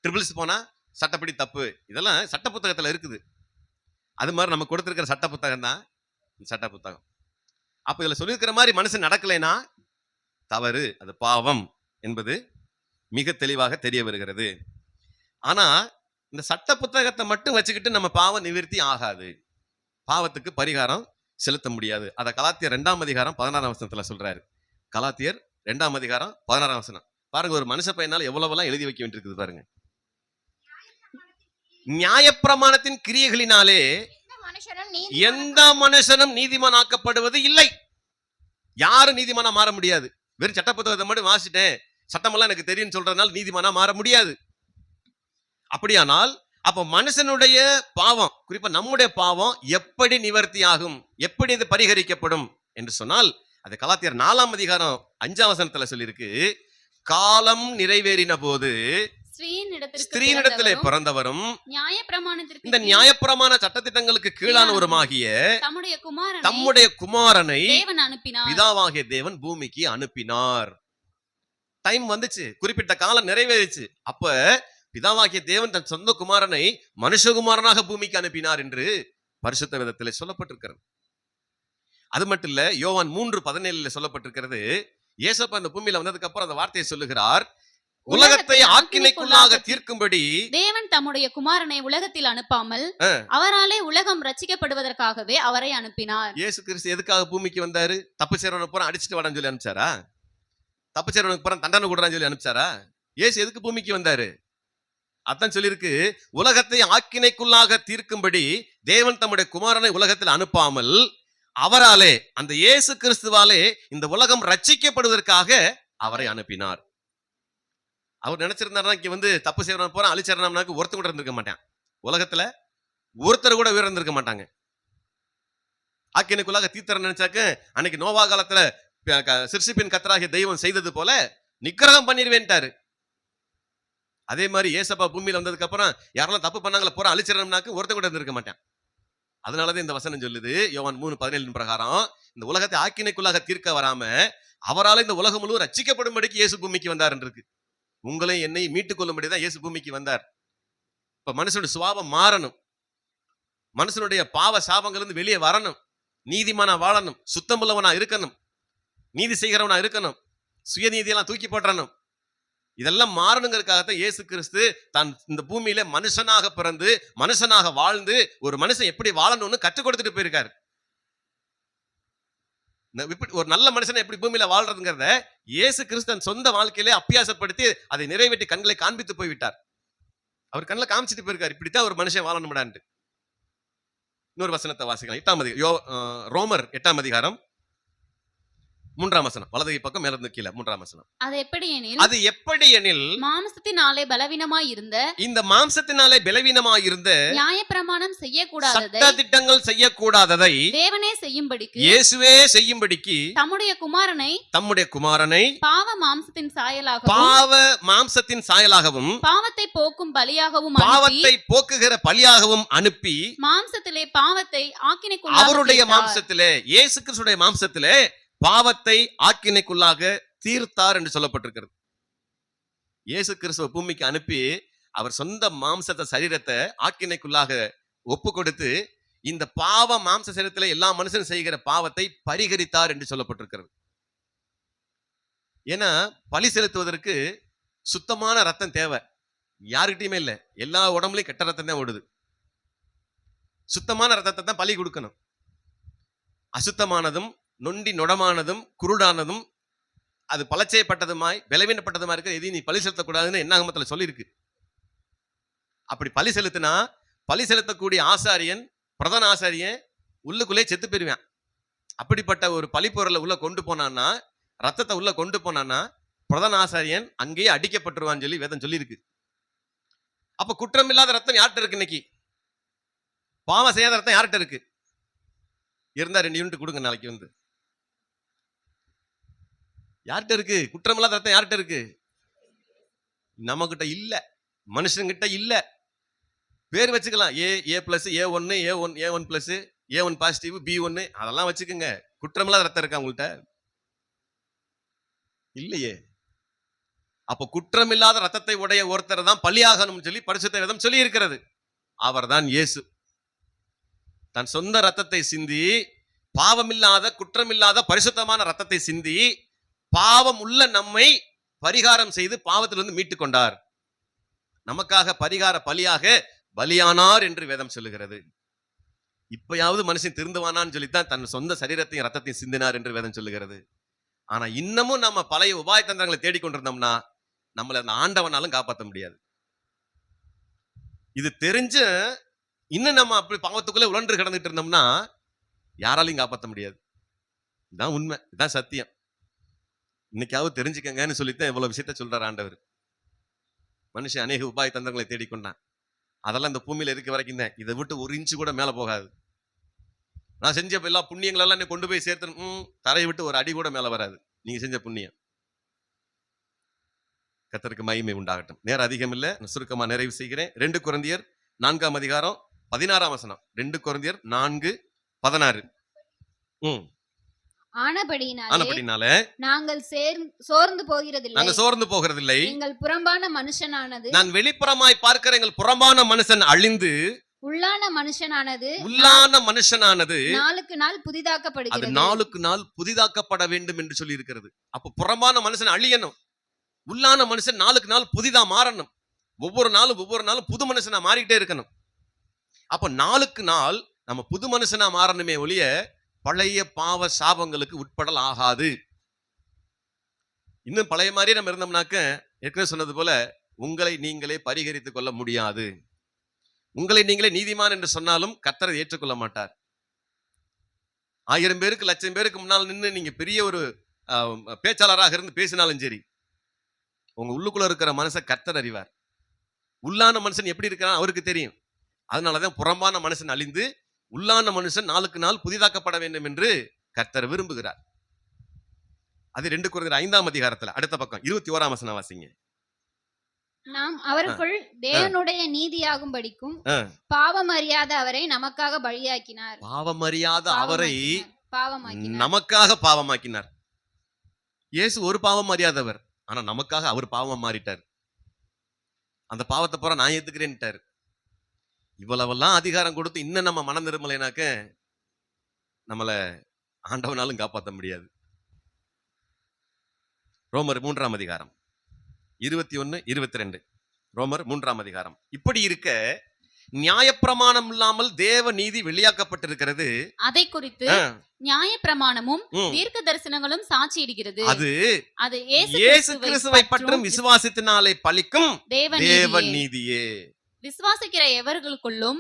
ட்ரிபிள்ஸ் போனா சட்டப்படி தப்பு. இதெல்லாம் சட்ட புத்தகத்துல இருக்குது. அது மாதிரி நம்ம கொடுத்திருக்கிற சட்ட புத்தகம் தான் சட்ட புத்தகம். அப்ப இதுல சொல்லியிருக்கிற மாதிரி மனுஷன் நடக்கலைன்னா தவறு, அது பாவம் என்பது மிக தெளிவாக தெரிய வருகிறது. ஆனா இந்த சட்ட புத்தகத்தை மட்டும் வச்சுக்கிட்டு நம்ம பாவ நிவர்த்தி ஆகாது, பாவத்துக்கு பரிகாரம் செலுத்த முடியாது. அதை கலாத்தியர் 2ஆம் அதிகாரம் 16ஆம் வசனத்துல சொல்றாரு. கலாத்தியர் 2ஆம் அதிகாரம் 16ஆம் வசனம் பாருங்க. ஒரு மனுஷ பையனால எவ்வளவெல்லாம் எழுதி வைக்க வேண்டியிருக்குது பாருங்க. நியாயப்பிரமாணத்தின் கிரியைகளினாலே எந்த மனுஷனும் நீதிமான் ஆக்கப்படுவது இல்லை. யாரும் நீதிமானா மாற முடியாது. வெறும் சட்ட புத்தகத்தை மட்டும் வாசிட்டேன், சட்டமெல்லாம் எனக்கு தெரியும் சொல்றதுனால நீதிமானா மாற முடியாது. அப்படியானால் அப்ப மனுஷனுடைய பாவம், குறிப்பா நம்முடைய பாவம் எப்படி நிவர்த்தி ஆகும், எப்படி இது பரிகரிக்கப்படும் என்று சொன்னால், அது கலாத்தியர் 4ஆம் அதிகாரம் 5ஆம் வசனத்துல சொல்லியிருக்கு. காலம் நிறைவேறின போது ஸ்திரீனிடத்திலே பிறந்தவரும் இந்த நியாயப்பிரமாண சட்டதிட்டங்களுக்கு கீழானவருமாகிய தம்முடைய குமாரனை பிதாவாகிய தேவன் பூமிக்கு அனுப்பினார். டைம் வந்துச்சு, குறிப்பிட்ட காலம் நிறைவேறிச்சு. அப்ப பிதாவாகிய தேவன் தன் சொந்த குமாரனை மனுஷகுமாரனாக பூமிக்கு அனுப்பினார் என்று பரிசுத்த வேதத்திலே சொல்லப்பட்டிருக்கிறது. அது மட்டும் இல்ல, யோவான் 3:17 சொல்லப்பட்டிருக்கிறது. இயேசப்பா அந்த பூமியில வந்ததுக்கு அப்புறம் அந்த வார்த்தையை சொல்லுகிறார், உலகத்தை ஆக்கினைக்குள்ளாக தீர்க்கும்படி
தேவன் தம்முடைய குமாரனை உலகத்தில் அனுப்பாமல் அவராலே உலகம் ரட்சிக்கப்படுவதற்காகவே அவரை அனுப்பினார்.
இயேசு கிறிஸ்து எதுக்காக பூமிக்கு வந்தாரு? தப்பு செய்றவனுக்கு பூரா அடிச்சுட்டு வாடான்னு சொல்லி அனுப்பிச்சாரா? தப்பு செய்றவனுக்கு பூரா தண்டனை கொடுறான்னு சொல்லி அனுப்பிச்சாரா? இயேசு எதுக்கு பூமிக்கு வந்தாரு? அதான் சொல்லியிருக்கு, உலகத்தை ஆக்கினைக்குள்ளாக தீர்க்கும்படி தேவன் தம்முடைய குமாரனை உலகத்தில் அனுப்பாமல் அவராலே, அந்த இயேசு கிறிஸ்துவாலே இந்த உலகம் ரட்சிக்கப்படுவதற்காக அவரை அனுப்பினார். அவர் நினைச்சிருந்தாருன்னா இங்க தப்பு செய்யறவன் போற அழிச்சிடறாம்னாக்கு ஒருத்தர் கூட இருந்திருக்க மாட்டான். உலகத்துல ஒருத்தர் கூட உயிர் இருந்திருக்க மாட்டாங்க. ஆக்கினைக்குள்ளாக தீர்த்தர நினைச்சாக்க அன்னைக்கு நோவா காலத்துல சிற்சிப்பின் கர்த்தராகிய தெய்வம் செய்தது போல நிக்கிரகம் பண்ணிடுவேன்ட்டாரு. அதே மாதிரி ஏசப்பா பூமியில வந்ததுக்கு அப்புறம் யாரெல்லாம் தப்பு பண்ணாங்களோ போற அழிச்சிடறாம்னாக்கு ஒருத்தர் கூட இருந்திருக்க மாட்டான். அதனாலதான் இந்த வசனம் சொல்லுது, யோவான் 3:17 பிரகாரம், இந்த உலகத்தை ஆக்கினைக்குள்ளாக தீர்க்க வராம அவரால் இந்த உலகம் முழுவதும் ரட்சிக்கப்படும்படிக்கு இயேசு பூமிக்கு வந்தார் இருக்கு. உங்களையும் என்னை மீட்டுக் கொள்ளும்படிதான் இயேசு பூமிக்கு வந்தார். இப்ப மனுஷனுடைய சுபாவம் மாறணும், மனுஷனுடைய பாவ சாபங்கள் இருந்து வெளியே வரணும், நீதிமானா வாழணும், சுத்தமுள்ளவனா இருக்கணும், நீதி செய்கிறவனா இருக்கணும், சுயநீதியெல்லாம் தூக்கி போட்டுறணும். இதெல்லாம் மாறணுங்கிறதுக்காகத்தான் இயேசு கிறிஸ்து தான் இந்த பூமியில மனுஷனாக பிறந்து மனுஷனாக வாழ்ந்து ஒரு மனுஷன் எப்படி வாழணும்னு கற்றுக் கொடுத்துட்டு போயிருக்காரு. ஒரு நல்ல மனுஷனை எப்படி பூமியில வாழ்றதுங்கிறத இயேசு கிறிஸ்து தன் சொந்த வாழ்க்கையிலே அபியாசப்படுத்தி அதை நிறைவேற்றி கண்களை காண்பித்து போய்விட்டார். அவர் கண்ணில் காமிச்சிட்டு போயிருக்காரு, இப்படித்தான் ஒரு மனுஷன் வாழணும்டான்ட்டு. இன்னொரு வசனத்தை வாசிக்கலாம். ரோமர் 8ஆம் அதிகாரம் 3ஆம் வசனம், வலது பக்கம் மேல இருந்து கீழே 3ஆம் வசனம்.
அது எப்படி எனில் மாம்சத்தினாலே பலவீனமாய் இருந்த,
இந்த மாம்சத்தினாலே பலவீனமாய் இருந்த,
நியாயப்பிரமாணம் செய்யக்கூடாததை,
சட்ட திட்டங்கள் செய்யக்கூடாததை
தேவனே செய்யும்படிக்கு,
இயேசுவே செய்யும்படிக்கு
தம்முடைய குமாரனை
பாவ மாம்சத்தின் சாயலாகவும்
பாவத்தை போக்கும் பலியாகவும்
பாவத்தை போக்குகிற பலியாகவும் அனுப்பி
மாம்சத்திலே பாவத்தை ஆக்கினைக்குள்ளாக,
அவருடைய மாம்சத்திலே, இயேசு கிறிஸ்துடைய மாம்சத்திலே பாவத்தை ஆக்கினைக்குள்ளாக தீர்த்தார் என்று சொல்லப்பட்டிருக்கிறது. இயேசு கிறிஸ்துவ பூமிக்கு அனுப்பி அவர் சொந்த மாம்சத்தை சரீரத்தை ஆக்கினைக்குள்ளாக ஒப்பு கொடுத்து இந்த பாவ மாம்ச சரீரத்தில் எல்லா மனுஷனும் செய்கிற பாவத்தை பரிகரித்தார் என்று சொல்லப்பட்டிருக்கிறது. ஏன்னா பலி செலுத்துவதற்கு சுத்தமான ரத்தம் தேவை, யாருக்கிட்டையுமே இல்லை, எல்லா உடம்புலையும் கெட்ட ரத்தம் தான் ஓடுது. சுத்தமான ரத்தத்தை தான் பலி கொடுக்கணும். அசுத்தமானதும் நொண்டி நொடமானதும் குருடானதும் அது பலச்சேயப்பட்டதுமாய் பலவீனப்பட்டதுமா இருக்க எதையும் நீ பலி செலுத்தக்கூடாதுன்னு என்னாகமத்துல சொல்லியிருக்கு. அப்படி பலி செலுத்தினா பலி செலுத்தக்கூடிய ஆசாரியன், பிரதான ஆசாரியன் உள்ளுக்குள்ளே செத்து போயிருவான். அப்படிப்பட்ட ஒரு பலிப்பொருளை உள்ள கொண்டு போனான்னா, ரத்தத்தை உள்ள கொண்டு போனான்னா பிரதான ஆசாரியன் அங்கேயே அடிக்கப்பட்டுருவான்னு சொல்லி வேதம் சொல்லியிருக்கு. அப்ப குற்றம் இல்லாத ரத்தம் யார்கிட்ட இருக்கு? இன்னைக்கு பாவம் செய்யாத ரத்தம் யார்கிட்ட இருக்கு? இருந்தா 2 யூனிட் கொடுங்க நாளைக்கு வந்து. யார்கிட்ட இருக்கு? குற்றமில்லாத ரத்தம் யார்கிட்ட இருக்கு? நம்ம கிட்ட இல்ல, மனுஷங்கிட்ட இல்ல. பேர் வச்சுக்கலாம், A+, A1, A1+, A1 positive, B1 அதெல்லாம் வச்சுக்கோங்க. குற்றமில்லாத ரத்தம் இருக்கா உங்கள்கிட்ட? இல்லையே. அப்ப குற்றமில்லாத ரத்தத்தை உடைய ஒருத்தர் தான் பலியாகணும்னு சொல்லி பரிசுத்த வேதம் சொல்லி இருக்கிறது. அவர் தான் இயேசு. தன் சொந்த ரத்தத்தை சிந்தி, பாவமில்லாத குற்றமில்லாத பரிசுத்தமான ரத்தத்தை சிந்தி பாவம் உள்ள நம்மை பரிகாரம் செய்து பாவத்திலிருந்து மீட்டுக் கொண்டார். நமக்காக பரிகார பலியாக பலியானார் என்று வேதம் சொல்லுகிறது. இப்பயாவது மனுஷன் திருந்துவானான்னு சொல்லித்தான் தன் சொந்த சரீரத்தையும் ரத்தத்தையும் சிந்தினார் என்று வேதம் சொல்லுகிறது. ஆனா இன்னமும் நம்ம பழைய உபாய தந்திரங்களை தேடிக்கொண்டிருந்தோம்னா நம்மளை அந்த ஆண்டவனாலும் காப்பாற்ற முடியாது. இது தெரிஞ்சு இன்னும் நம்ம அப்படி பாவத்துக்குள்ளே உழன்று கிடந்துட்டு இருந்தோம்னா யாராலையும் காப்பாற்ற முடியாது. இதுதான் உண்மை, இதுதான் சத்தியம். இன்னைக்காவது தெரிஞ்சுக்கங்கன்னு சொல்லித்தான் இவ்வளவு விஷயத்த சொல்றார் ஆண்டவர். மனுஷன் அநேக உபாய தந்திரங்களை தேடிக்கொண்டான். அதெல்லாம் இந்த பூமியில இருக்க வரைக்கும் தான். இதை விட்டு 1 இன்ச்சு கூட மேல போகாது. நான் செஞ்ச எல்லா புண்ணியங்கள் எல்லாம் கொண்டு போய் சேர்த்து தரையை விட்டு 1 அடி கூட மேல வராது. நீங்க செஞ்ச புண்ணியம். கர்த்தருக்கு மகிமை உண்டாகட்டும். நேரம் அதிகம் இல்ல, சுருக்கமா நிறைவு செய்கிறேன். 2 கொரிந்தியர் 4ஆம் அதிகாரம் 16ஆம் வசனம். 2 கொரிந்தியர் 4:16.
ஆனபடினாலே நாங்கள் சோர்ந்து போகிறதில்லை. எங்கள் புறம்பான மனுஷனானது,
நான் வெளிப்புறமாய் பார்க்கிற எங்கள் புறம்பான மனுஷன் அழிந்து
உள்ளான மனுஷனானது நாளுக்கு நாள் புதிதாக்கப்படுகிறது.
அது நாளுக்கு நாள் புதிதாக்கப்பட வேண்டும் என்று சொல்லி இருக்கிறது. அப்ப புறம்பான மனுஷன் அழியணும், உள்ளான மனுஷன் நாளுக்கு நாள் புதிதா மாறணும். ஒவ்வொரு நாளும் புது மனுஷனா மாறிக்கிட்டே இருக்கணும். அப்ப நாளுக்கு நாள் நம்ம புது மனுஷனா மாறணுமே ஒழிய பழைய பாவ சாபங்களுக்கு உட்படல் ஆகாது. இன்னும் பழைய மாதிரியே நம்ம இருந்தோம்னாக்க ஏற்கனவே சொன்னது போல உங்களை நீங்களே பரிகரித்துக் கொள்ள முடியாது. உங்களை நீங்களே நீதிமான் என்று சொன்னாலும் கர்த்தரை ஏற்றுக்கொள்ள மாட்டார். 1000 பேருக்கு 1,00,000 பேருக்கு முன்னால் நின்று நீங்க பெரிய ஒரு பேச்சாளராக இருந்து பேசினாலும் சரி, உங்க உள்ளுக்குள்ள இருக்கிற மனுஷன் கர்த்தர் அறிவார். உள்ளான மனுஷன் எப்படி இருக்கிறான் அவருக்கு தெரியும். அதனாலதான் புறம்பான மனுஷன் அழிந்து உள்ளான மனுஷன் நாளுக்கு நாள் புதிதாக்கப்பட வேண்டும் என்று கர்த்தர் விரும்புகிறார். அது 2 கொரிந்தியர் 5ஆம் அதிகாரத்துல அடுத்த பக்கம் 21ஆம் வசனம் வாசிங்க.
நாம் அவருக்குள் தேவனுடைய நீதியாகும்படிக்கும் பாவம் அறியாத அவரை நமக்காக பலியாக்கினார்.
பாவம் அறியாத அவரை நமக்காக பாவமாக்கினார். இயேசு ஒரு பாவம் அறியாதவர், ஆனா நமக்காக அவர் பாவம் மாறிட்டார். அந்த பாவத்தை பூரா நான் ஏத்துக்கிறேன்ட்டார். இவ்வளவெல்லாம் அதிகாரம் கொடுத்து இன்னும் நம்ம மனம் திரும்பலைனாக்க நம்மளை ஆண்டவனாலும் காப்பாற்ற முடியாது. ரோமர் 3ஆம் அதிகாரம் 21, 22. ரோமர் 3ஆம் அதிகாரம். இப்படி இருக்க நியாயப்பிரமாணம் இல்லாமல் தேவ நீதி வெளியாக்கப்பட்டிருக்கிறது.
அதை குறித்து நியாயப்பிரமாணமும் தீர்க்க தரிசனங்களும் சாட்சியிடுகிறது.
அது இயேசு கிறிஸ்துவை பற்றும் விசுவாசத்தினாலே பலிக்கும் தேவ நீதியே.
விசுவாசிக்கிற எவர்களுக்குள்ளும்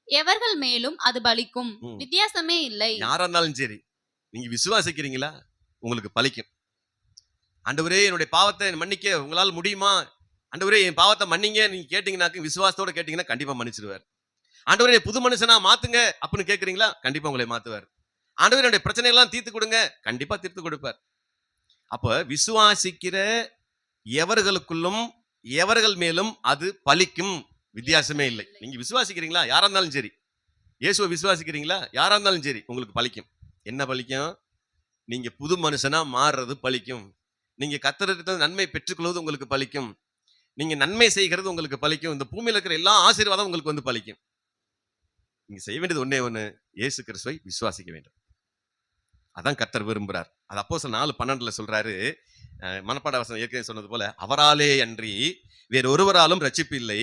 எவர்கள் மேலும் அது பலிக்கும், வித்தியாசமே இல்லை.
யாரா இருந்தாலும் சரி, நீங்க விசுவாசிக்கிறீங்களா, உங்களுக்கு பலிக்கும். ஆண்டவரே என்னுடைய பாவத்தை மன்னிக்க உங்களால் முடியுமா, ஆண்டவரே என் பாவத்தை மன்னிங்க நீங்க கேட்டீங்கன்னாக்க, விசுவாசத்தோட கேட்டீங்கன்னா கண்டிப்பா மன்னிச்சிருவார். ஆண்டவரே புது மனுஷனா மாத்துங்க அப்படின்னு கேட்கறீங்களா, கண்டிப்பா உங்களை மாத்துவார். ஆண்டவரே என்னுடைய பிரச்சனை எல்லாம் தீர்த்து கொடுங்க, கண்டிப்பா தீர்த்து கொடுப்பார். அப்ப விசுவாசிக்கிற எவர்களுக்குள்ளும் எவர்கள் மேலும் அது பலிக்கும், வித்தியாசமே இல்லை. நீங்க விசுவாசிக்கிறீங்களா, யாரா இருந்தாலும் சரி, இயேசுவை விசுவாசிக்கிறீங்களா, யாரா இருந்தாலும் சரி, உங்களுக்கு பலிக்கும். என்ன பலிக்கும்? நீங்க புது மனுஷனா மாறுறது பலிக்கும். நீங்க கர்த்தரிடத்தில் நன்மை பெற்றுக்கொள்வது உங்களுக்கு பலிக்கும். நீங்க நன்மை செய்கிறது உங்களுக்கு பலிக்கும். இந்த பூமியில இருக்கிற எல்லா ஆசீர்வாதம் உங்களுக்கு வந்து பலிக்கும். நீங்க செய்ய வேண்டியது ஒண்ணே ஒண்ணு, இயேசு கிறிஸ்துவை விசுவாசிக்க வேண்டும். அதான் கர்த்தர் விரும்புறார். அது அப்போஸ்தலர் 4:12 சொல்றாரு. மனப்பாட வசனம் ஏற்கனவே சொன்னது போல, அவராலே அன்றி வேறு ஒருவராலும் ரட்சிப்பு இல்லை.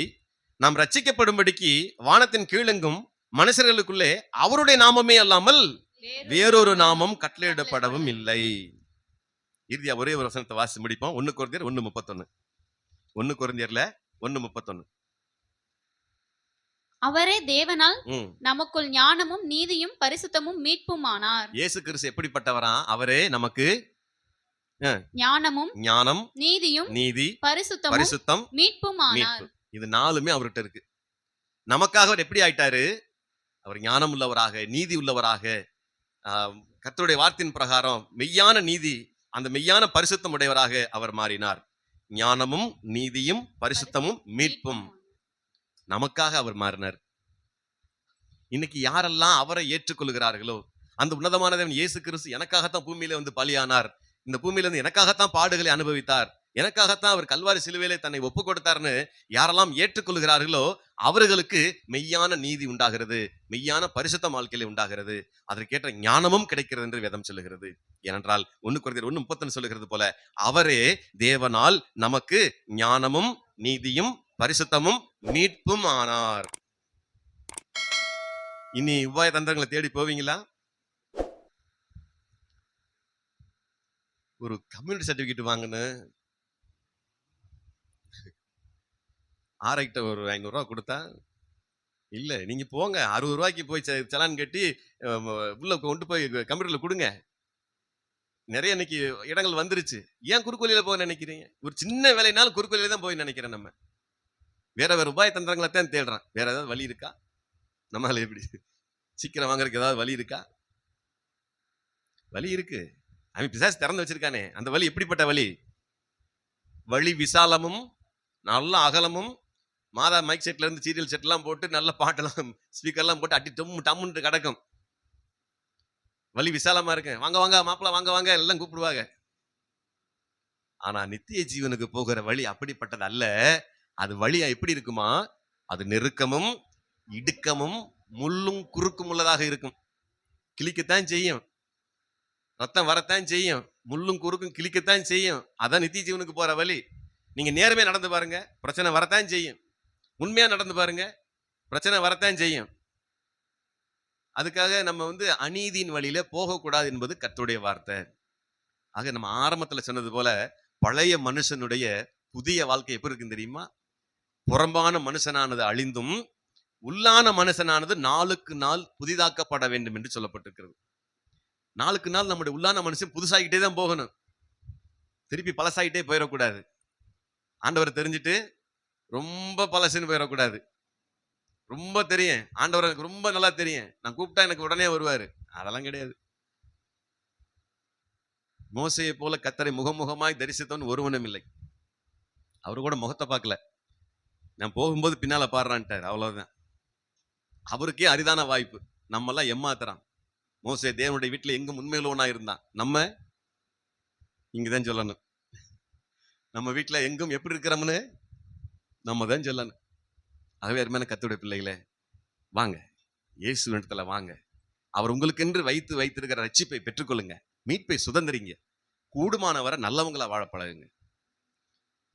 நாம் ரட்சிக்கப்படும்படிக்கு வானத்தின் கீழெங்கும் மனுஷர்களுக்குள்ளே அவருடைய நாமமே அல்லாமல் வேறொரு நாமம் கட்டளையிடப்படவும் இல்லை. இறுதியா ஒரே ஒரு வசனத்தை வாசி முடிப்போம். 1 கொரிந்தியர் 1:31. 1 கொரிந்தியர்ல 1:31.
அவரே தேவனால் நமக்குள் ஞானமும் நீதியும் பரிசுத்தமும் மீட்புமானார்.
இயேசு கிறிஸ்து எப்படிப்பட்டவரா? அவரே நமக்கு
ஞானம் நீதி பரிசுத்தம் மீட்புமானார்.
இது நாலுமே அவர்கிட்ட இருக்கு. நமக்காக அவர் எப்படி ஆயிட்டாரு? அவர் ஞானம் உள்ளவராக, நீதி உள்ளவராக, கர்த்தருடைய வார்த்தையின் பிரகாரம் மெய்யான நீதி, அந்த மெய்யான பரிசுத்தம் உடையவராக அவர் மாறினார். ஞானமும் நீதியும் பரிசுத்தமும் மீட்பும் நமக்காக அவர் மாறினார். இன்னைக்கு யாரெல்லாம் அவரை ஏற்றுக்கொள்கிறார்களோ, அந்த உன்னதமான தேவன் இயேசு கிறிஸ்து எனக்காகத்தான் பூமியில வந்து பலியானார், இந்த பூமியில இருந்து எனக்காகத்தான் பாடுகளை அனுபவித்தார், எனக்காகத்தான் அவர் கல்வாரி சிலுவையிலே தன்னை ஒப்பு கொடுத்தார்னு யாரெல்லாம் ஏற்றுக்கொள்கிறார்களோ அவர்களுக்கு மெய்யான நீதி உண்டாகிறது, மெய்யான பரிசுத்த வாழ்க்கையிலே உண்டாகிறது, அதற்கேற்ற ஞானமும் கிடைக்கிறது என்று வேதம் சொல்லுகிறது. ஏனென்றால் 1 கொரிந்தியர் 1:31 சொல்லுகிறது போல, அவரே தேவனால் நமக்கு ஞானமும் நீதியும் பரிசுத்தமும் மீட்பும் ஆனார். இனி உபாய தந்திரங்களை தேடி போவீங்களா? ஒரு கம்யூனிட்டி சர்டிபிகேட் வாங்கினு ஆர்ஐட்ட ஒரு 500 ரூபா கொடுத்தா இல்ல, நீங்க போங்க 60 ரூபாய்க்கு போய் சலான் கட்டி உள்ள கொண்டு போய் கம்ப்யூட்டர்ல கொடுங்க. நிறைய இன்னைக்கு இடங்கள் வந்துருச்சு. ஏன் குறுக்கோலியில போக நினைக்கிறீங்க? ஒரு சின்ன வேலைனாலும் குறுக்கோலியில தான் போய் நினைக்கிறேன். நம்ம வேற உபாய தந்திரங்களை தான் தேடுறோம். வேற ஏதாவது வழி இருக்கா? நம்மளால எப்படி சீக்கிரம் வாங்குறதுக்கு ஏதாவது வழி இருக்கா? வழி இருக்கு. அவன் பிசாசு திறந்து வச்சிருக்கானே, அந்த வழி எப்படிப்பட்ட வழி? வழி விசாலமும் நல்ல அகலமும், மாதா மைக் செட்ல இருந்து சீரியல் செட் எல்லாம் போட்டு நல்ல பாட்டெல்லாம் ஸ்பீக்கர்லாம் போட்டு அட்டி டம்முன்னு கிடக்கும். வழி விசாலமா இருக்கு. வாங்க வாங்க மாப்பிள்ள வாங்க வாங்க எல்லாம் கூப்பிடுவாங்க. ஆனா நித்திய ஜீவனுக்கு போகிற வழி அப்படிப்பட்டது அல்ல. அது வழி எப்படி இருக்குமா? அது நெருக்கமும் இடுக்கமும் முள்ளும் குறுக்கும் உள்ளதாக இருக்கும். கிளிக்கத்தான் செய்யும், ரத்தம் வரத்தான் செய்யும், முள்ளும் குறுக்கும் கிளிக்கத்தான் செய்யும். அதான் நித்திய ஜீவனுக்கு போற வழி. நீங்க நேர்மையா நடந்து பாருங்க, பிரச்சனை வரத்தான் செய்யும். உண்மையா நடந்து பாருங்க, பிரச்சனை வரத்தான் செய்யும். அதுக்காக நம்ம அநீதியின் வழியில போகக்கூடாது என்பது கர்த்தருடைய வார்த்தை. ஆக நம்ம ஆரம்பத்துல சொன்னது போல, பழைய மனுஷனுடைய புதிய வாழ்க்கை எப்படி இருக்குன்னு தெரியுமா? புறம்பான மனுஷனானது அழிந்தும் உள்ளான மனுஷனானது நாளுக்கு நாள் புதிதாக்கப்பட வேண்டும் என்று சொல்லப்பட்டிருக்கிறது. நாளுக்கு நாள் நம்முடைய உள்ளான மனுஷன் புதுசாகிட்டே தான் போகணும், திருப்பி பழசாகிட்டே போயிடக்கூடாது. ஆண்டவரை தெரிஞ்சுட்டு ரொம்ப பழசுன்னு போயிடக்கூடாது. ரொம்ப தெரியும் ஆண்டவர், எனக்கு ரொம்ப நல்லா தெரியும், நான் கூப்பிட்டா எனக்கு உடனே வருவாரு, அதெல்லாம் கிடையாது. மோசையை போல கர்த்தரை முகமுகமாய் தரிசித்தவன் ஒருவனும் இல்லை. அவரு கூட முகத்தை பார்க்கல, நான் போகும்போது பின்னால பாடுறான்ட்டார், அவ்வளவுதான். அவருக்கே அரிதான வாய்ப்பு. நம்ம எல்லாம் ஏமாத்துறான். மோசே தேவனுடைய வீட்டுல எங்கும் உண்மையுள்ளவனா இருந்தான். நம்ம இங்கதான் சொல்லணும், நம்ம வீட்டுல எங்கும் எப்படி இருக்கிறோம்னு நம்ம தான் சொல்லணும். ஆகவே அருமையான கர்த்தருடைய பிள்ளைகளே, வாங்க, இயேசு இடத்துல வாங்க. அவர் உங்களுக்கென்று வைத்திருக்கிற ரட்சிப்பை பெற்றுக்கொள்ளுங்க, மீட்பை சுதந்திரிங்க, கூடுமான வரை நல்லவங்களா வாழ பழகுங்க.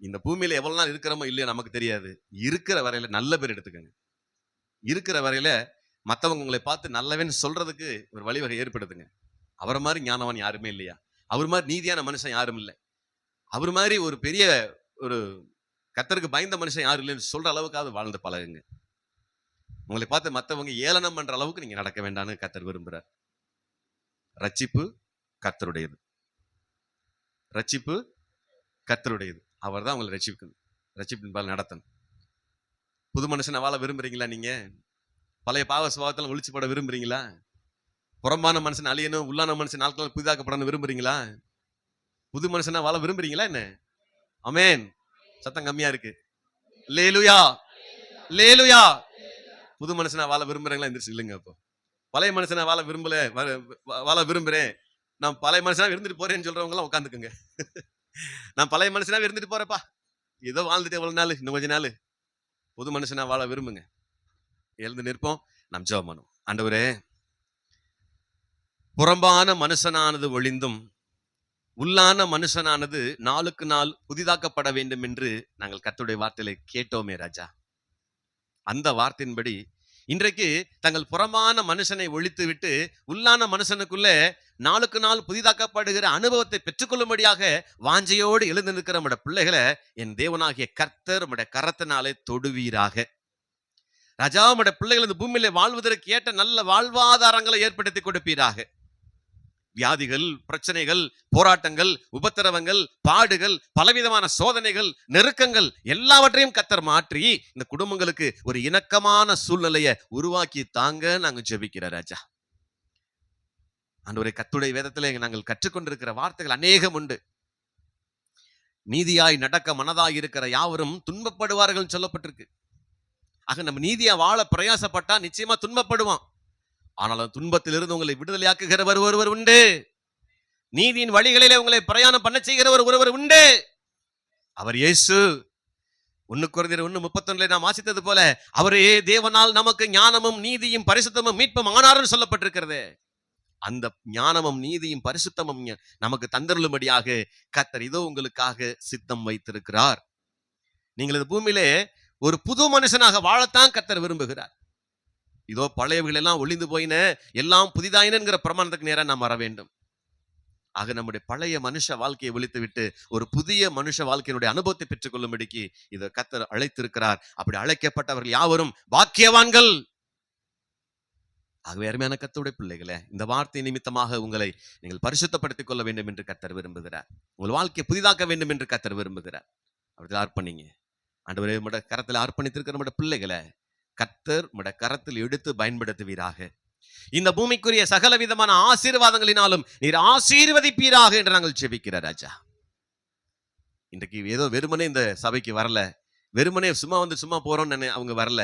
இந்த பூமியில எவ்வளவு நாள் இருக்கிறோமோ இல்லையோ நமக்கு தெரியாது. இருக்கிற வரையில நல்ல பேர் எடுத்துக்கங்க. இருக்கிற வரையில மத்தவங்க உங்களை பார்த்து நல்லவன் சொல்றதுக்கு ஒரு வழிவகை ஏற்படுத்துங்க. அவரை மாதிரி ஞானவான் யாருமே இல்லையா? அவர் மாதிரி நீதியான மனுஷன் யாரும் இல்லை. அவர் மாதிரி ஒரு பெரிய ஒரு கர்த்தருக்கு பயந்த மனுஷன் யாரும் இல்லைன்னு சொல்ற அளவுக்காவது வாழ்ந்து பழகுங்க. உங்களை பார்த்து மத்தவங்க ஏளனம் பண்ற அளவுக்கு நீங்க நடக்க வேண்டாம்னு கர்த்தர் விரும்புறார். ரட்சிப்பு கர்த்தருடையது. ரட்சிப்பு கர்த்தருடையது. அவர் தான் உங்களை ரட்சிப்பின் பால் நடத்தணும். புது மனுஷனை வாழ விரும்புறீங்களா? நீங்க பழைய பாவ சுபாவத்தில் ஒழிச்சு போட விரும்புறீங்களா? புறம்பான மனுஷன் அழியணும், உள்ளான மனுஷன் நாட்கள் புதிதாக்கப்படணும் விரும்புறீங்களா? புது மனுஷனா வாழ விரும்புறீங்களா என்ன? ஆமென். சத்தம் கம்மியா இருக்கு. அல்லேலூயா, அல்லேலூயா. புது மனுஷனா வாழ விரும்புறீங்களா? எந்திரிச்சு இல்லைங்க. அப்போ பழைய மனுஷனா வாழ விரும்புறேன், நான் பழைய மனுஷனா இருந்துட்டு போறேன்னு சொல்றவங்க எல்லாம் உட்காந்துக்குங்க. நான் பழைய மனுஷனா இருந்துட்டு போறேப்பா, ஏதோ வாழ்ந்துட்டு எவ்வளவு நாள், இன்னும் கொஞ்ச நாள். புது மனுஷனா வாழ விரும்புங்க. எழுந்து நிற்போம், நாம் ஜெபம் பண்ணுவோம். ஆண்டவரே, புறம்பான மனுஷனானது ஒழிந்தும் உள்ளான மனுஷனானது நாளுக்கு நாள் புதிதாக்கப்பட வேண்டும் என்று நாங்கள் கர்த்தருடைய வார்த்தையில கேட்டோமே ராஜா. அந்த வார்த்தையின்படி இன்றைக்கு தங்கள் புறமான மனுஷனை ஒழித்து விட்டு உள்ளான மனுஷனுக்குள்ள நாளுக்கு நாள் புதிதாக்கப்படுகிற அனுபவத்தை பெற்றுக்கொள்ளும்படியாக வாஞ்சையோடு எழுந்து நிற்கிற நம்முடைய பிள்ளைகளை என் தேவனாகிய கர்த்தர் நம்முடைய கரத்தினாலே தொடுவீராக. ராஜா, நம்முடைய பிள்ளைகள் இந்த பூமியில வாழ்வதற்கு ஏற்ற நல்ல வாழ்வாதாரங்களை ஏற்படுத்தி கொடுப்பீராக. வியாதிகள், பிரச்சனைகள், போராட்டங்கள், உபத்திரவங்கள், பாடுகள், பலவிதமான சோதனைகள், நெருக்கங்கள் எல்லாவற்றையும் கர்த்தர் மாற்றி இந்த குடும்பங்களுக்கு ஒரு இணக்கமான சூழ்நிலையை உருவாக்கி தாங்க நாங்க ஜெபிக்கிற ராஜா. ஆண்டவரே, கர்த்தருடைய வேதத்திலே நாங்கள் கற்றுக்கொண்டிருக்கிற வார்த்தைகள் அநேகம் உண்டு. நீதியாய் நடக்க மனதாய் இருக்கிற யாவரும் துன்பப்படுவார்கள் சொல்லப்பட்டிருக்கு. ஆக நம்ம நீதியா வாழ பிரயாசப்பட்டா நிச்சயமா துன்பப்படுவான். ஆனாலும் துன்பத்திலிருந்து உங்களை விடுதலையாக்குகிறவர் ஒருவர் உண்டு. நீதியின் வழிகளிலே உங்களை பிரயாணம் பண்ண செய்கிறவர் ஒருவர் உண்டு. அவர் இயேசு. 1 கொரிந்தியர் 1:31 நாம் வாசித்தது போல அவரே தேவனால் நமக்கு ஞானமும் நீதியும் பரிசுத்தமும் மீட்பும் ஆனார்னு சொல்லப்பட்டிருக்கிறது. அந்த ஞானமும் நீதியும் பரிசுத்தமும் நமக்கு தந்தருளும்படியாக கர்த்தர் இதோ உங்களுக்காக சித்தம் வைத்திருக்கிறார். நீங்கள் இந்த பூமியிலே ஒரு புது மனுஷனாக வாழத்தான் கர்த்தர் விரும்புகிறார். இதோ பழையவைகள் எல்லாம் ஒளிந்து போயின, எல்லாம் புதிதாயினங்கிற பிரமாணத்துக்கு நேரம் நாம் வர வேண்டும். ஆக நம்முடைய பழைய மனுஷ வாழ்க்கையை ஒழித்து விட்டு ஒரு புதிய மனுஷ வாழ்க்கையினுடைய அனுபவத்தை பெற்றுக் கொள்ளும்படிக்கு இதை கர்த்தர் அழைத்திருக்கிறார். அப்படி அழைக்கப்பட்டவர்கள் யாவரும் பாக்கியவான்கள். ஆகவே அருமையான கர்த்தருடைய பிள்ளைகளே, இந்த வார்த்தை நிமித்தமாக உங்களை நீங்கள் பரிசுத்தப்படுத்திக் கொள்ள வேண்டும் என்று கர்த்தர் விரும்புகிறார். உங்கள் வாழ்க்கையை புதிதாக்க வேண்டும் என்று கர்த்தர் விரும்புகிறார். அப்படி அர்ப்பணிங்க. ஆண்டவரே, உம்முடைய கரத்தில் அர்ப்பணித்திருக்கிற நம்முடைய பிள்ளைகளை கர்த்தர் உம்முடைய கரத்தில் எடுத்து பயன்படுத்துவீராக. இந்த பூமிக்குரிய சகல விதமான ஆசீர்வாதங்களினாலும் நீர் ஆசீர்வதிப்பீராக என்று நாங்கள் ஜெபிக்கிற ராஜா. இன்றைக்கு ஏதோ வெறுமனே இந்த சபைக்கு வரல, வெறுமனே சும்மா போறோம்னு அவங்க வரல.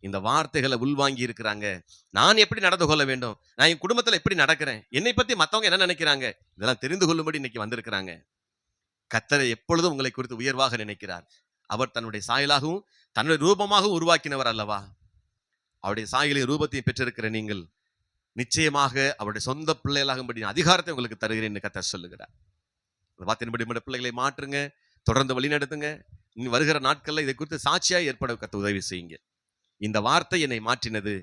இந்த வார்த்தைகளை உள்வாங்கி இருக்கிறாங்க. நான் எப்படி நடந்து கொள்ள வேண்டும், நான் என் குடும்பத்துல எப்படி நடக்கிறேன், என்னை பத்தி மத்தவங்க என்ன நினைக்கிறாங்க, இதெல்லாம் தெரிந்து கொள்ளும்படி இன்னைக்கு வந்திருக்கிறாங்க. கர்த்தரை எப்பொழுதும் உங்களை குறித்து உயர்வாக நினைக்கிறார். அவர் தன்னுடைய சாயலாகவும் தன்னுடைய ரூபமாகவும் உருவாக்கினவர் அல்லவா? அவருடைய சாயலையும் ரூபத்தையும் பெற்றிருக்கிற நீங்கள் நிச்சயமாக அவருடைய சொந்த பிள்ளைகளாகும்படி அதிகாரத்தை உங்களுக்கு தருகிறேன் கர்த்தர் சொல்லுகிறார். வார்த்தையின்படி நம்முடைய பிள்ளைகளை மாற்றுங்க, தொடர்ந்து வழி நடத்துங்க. வருகிற நாட்கள்ல இதை குறித்து சாட்சியாக ஏற்பட கர்த்தர் உதவி செய்யுங்க. இந்த வார்த்தை என்னை மாற்றினது,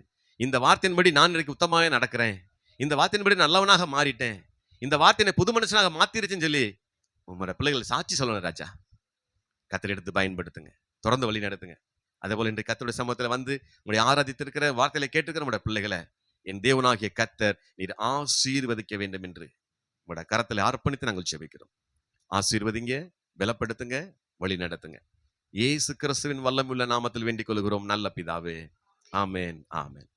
இந்த வார்த்தையின்படி நான் இன்றைக்கு உத்தமமாக நடக்கிறேன், இந்த வார்த்தையின்படி நல்லவனாக மாறிட்டேன், இந்த வார்த்தை என்னை புது மனுஷனாக மாத்திருச்சுன்னு சொல்லி உங்களோட பிள்ளைகள் சாட்சி சொல்லணும் ராஜா. கர்த்தர் எடுத்து பயன்படுத்துங்க, தொடர்ந்து வழி நடத்துங்க. அதே போல இன்றைக்கு கர்த்தருடைய சமூகத்தில் வந்து உங்களுடைய ஆராதித்திருக்கிற வார்த்தையில கேட்டுக்கிற நம்முடைய பிள்ளைகளை என் தேவனாகிய கர்த்தர் நீர் ஆசீர்வதிக்க வேண்டும் என்று உங்களுடைய கரத்தில் அர்ப்பணித்து நாங்கள் ஜெபிக்கிறோம். ஆசீர்வதிங்க, பலப்படுத்துங்க, வழி நடத்துங்க. இயேசு கிறிஸ்துவின் வல்லமையுள்ள நாமத்தில் வேண்டிக் கொள்கிறோம் நல்ல பிதாவே. ஆமென், ஆமென்.